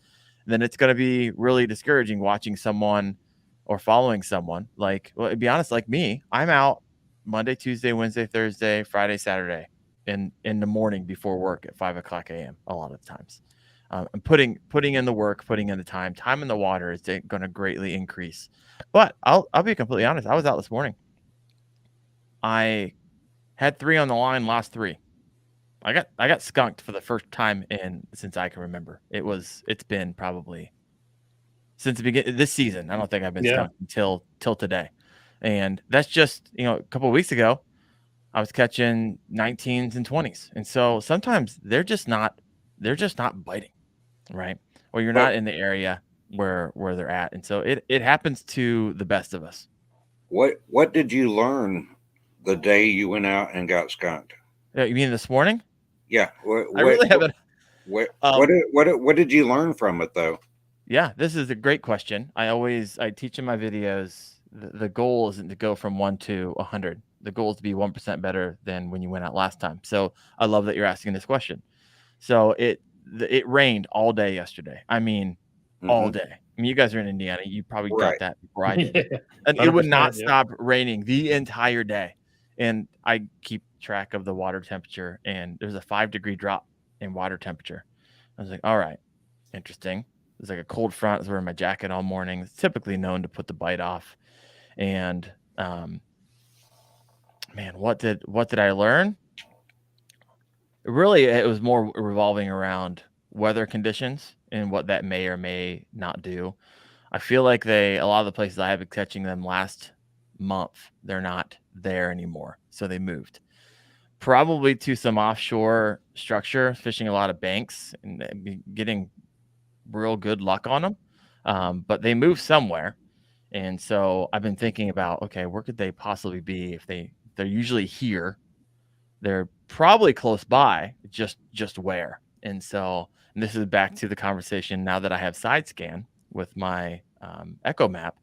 S1: then it's going to be really discouraging watching someone or following someone to be honest, like me. I'm out Monday, Tuesday, Wednesday, Thursday, Friday, Saturday in the morning before work at 5 o'clock a.m. a lot of times. and putting in the work, putting in the time in the water is going to greatly increase. But I'll be completely honest. I was out this morning. I had 3 on the line, lost 3. I got skunked for the first time since I can remember. It's been probably since the beginning this season. I don't think I've been skunked until today. And that's just, a couple of weeks ago, I was catching 19s and 20s. And so sometimes they're just not biting, right? Or you're not in the area where they're at. And so it happens to the best of us.
S2: What did you learn the day you went out and got skunked?
S1: You mean this morning?
S2: Yeah.
S1: I really haven't.
S2: What did you learn from it though?
S1: Yeah, this is a great question. I teach in my videos. The goal isn't to go from 1 to 100. The goal is to be 1% better than when you went out last time. So I love that you're asking this question. So it rained all day yesterday. I mean, all day. I mean, you guys are in Indiana. You probably got that before I did. And it would not stop raining the entire day. And I keep track of the water temperature, and there's a 5-degree drop in water temperature. I was like, all right, interesting. It's like a cold front. I was wearing my jacket all morning. It's typically known to put the bite off. And man, what did I learn? Really, it was more revolving around weather conditions and what that may or may not do. I feel like a lot of the places I have been catching them last month, they're not there anymore. So they moved probably to some offshore structure, fishing a lot of banks and getting real good luck on them. But they moved somewhere. And so I've been thinking about, okay, where could they possibly be if they're usually here? They're probably close by, just where. And so this is back to the conversation now that I have side scan with my Echo map.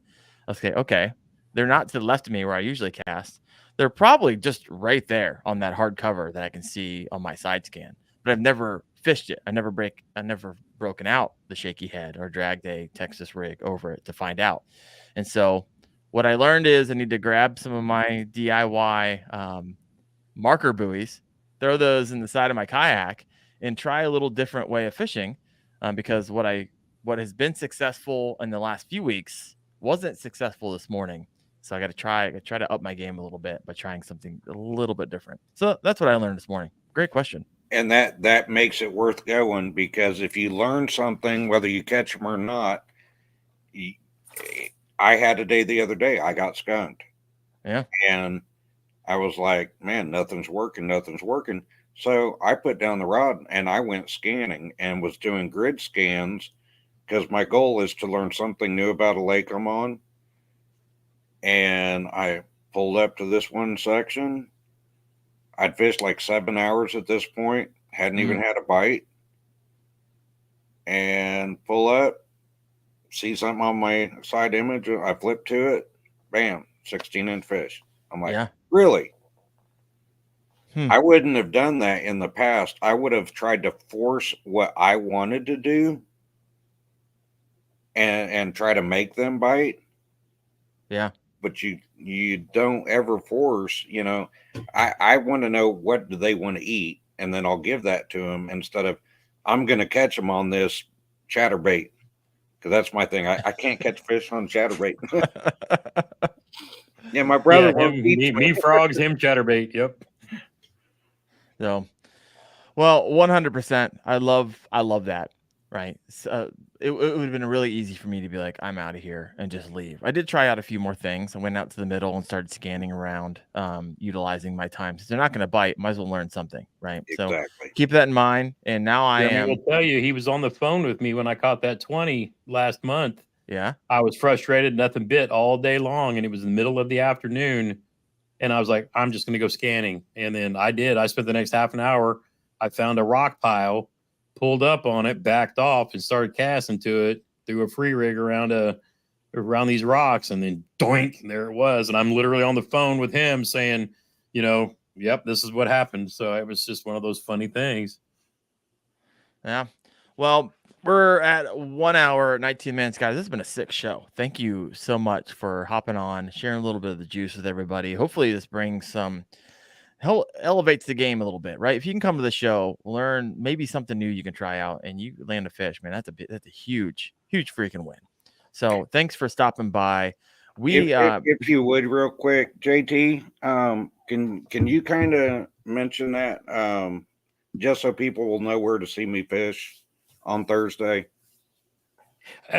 S1: Okay, they're not to the left of me where I usually cast. They're probably just right there on that hard cover that I can see on my side scan. But I've never fished it. I never broken out the shaky head or dragged a Texas rig over it to find out. And so what I learned is I need to grab some of my DIY marker buoys, throw those in the side of my kayak, and try a little different way of fishing, because what has been successful in the last few weeks wasn't successful this morning. So I got to try to up my game a little bit by trying something a little bit different. So that's what I learned this morning. Great question.
S2: And that makes it worth going, because if you learn something, whether you catch them or not, I had a day the other day, I got skunked.
S1: Yeah.
S2: And I was like, man, nothing's working. So I put down the rod and I went scanning and was doing grid scans, because my goal is to learn something new about a lake I'm on. And I pulled up to this one section. I'd fished like 7 hours at this point, hadn't even had a bite. And pull up, see something on my side image. I flip to it, bam, 16-inch fish. I'm like, really? I wouldn't have done that in the past. I would have tried to force what I wanted to do and try to make them bite.
S1: Yeah.
S2: But you don't ever force, I want to know, what do they want to eat? And then I'll give that to them, instead of, I'm going to catch them on this chatterbait. Because that's my thing. I can't catch fish on chatterbait. Yeah, my brother
S3: me frogs, him chatterbait. Yep.
S1: So, well, 100%. I love that. Right. So it would have been really easy for me to be like, I'm out of here and just leave. I did try out a few more things. I went out to the middle and started scanning around, utilizing my time. Since they're not going to bite, might as well learn something. Right.
S2: Exactly.
S1: So keep that in mind. And now I
S3: will tell you, he was on the phone with me when I caught that 20 last month.
S1: Yeah.
S3: I was frustrated, nothing bit all day long. And it was in the middle of the afternoon. And I was like, I'm just going to go scanning. And then I did. I spent the next half an hour. I found a rock pile, pulled up on it, backed off, and started casting to it, threw a free rig around these rocks, and then doink, and there it was. And I'm literally on the phone with him saying, yep, this is what happened. So it was just one of those funny things.
S1: Yeah. Well, we're at 1 hour, 19 minutes, guys. This has been a sick show. Thank you so much for hopping on, sharing a little bit of the juice with everybody. Hopefully this brings some elevates the game a little bit, right? If you can come to the show, learn maybe something new you can try out, and you land a fish, man, that's a huge freaking win. So thanks for stopping by.
S2: If you would, real quick, JT, can you kind of mention that just so people will know where to see me fish on Thursday?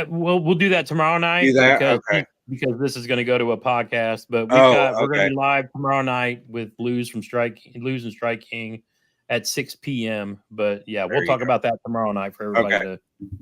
S3: We'll do that tomorrow night.
S2: Do that?
S3: Because this is going to go to a podcast. But we're going to be live tomorrow night with Blues and Strike King at 6 p.m. But yeah, we'll talk about that tomorrow night for everybody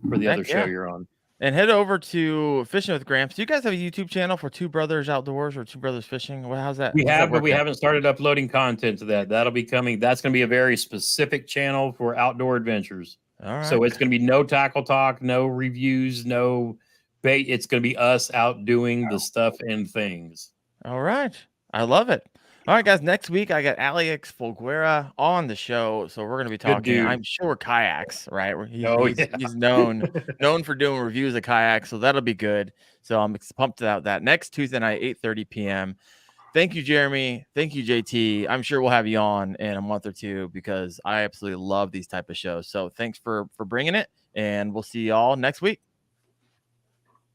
S3: for the other show you're on.
S1: And head over to Fishing with Gramps. Do you guys have a YouTube channel for Two Brothers Outdoors or Two Brothers Fishing? How's that?
S3: We have, but we haven't started uploading content to that. That'll be coming. That's going to be a very specific channel for outdoor adventures.
S1: All right.
S3: So it's going to be no tackle talk, no reviews, no bait. It's going to be us out doing the stuff and things.
S1: All right. I love it. All right, guys. Next week, I got Alex Folguera on the show. So we're going to be talking, I'm sure, kayaks, right? He's known for doing reviews of kayaks. So that'll be good. So I'm pumped about that. Next Tuesday night, 8:30 p.m. Thank you, Jeremy. Thank you, JT. I'm sure we'll have you on in a month or two because I absolutely love these type of shows. So thanks for bringing it, and we'll see you all next week.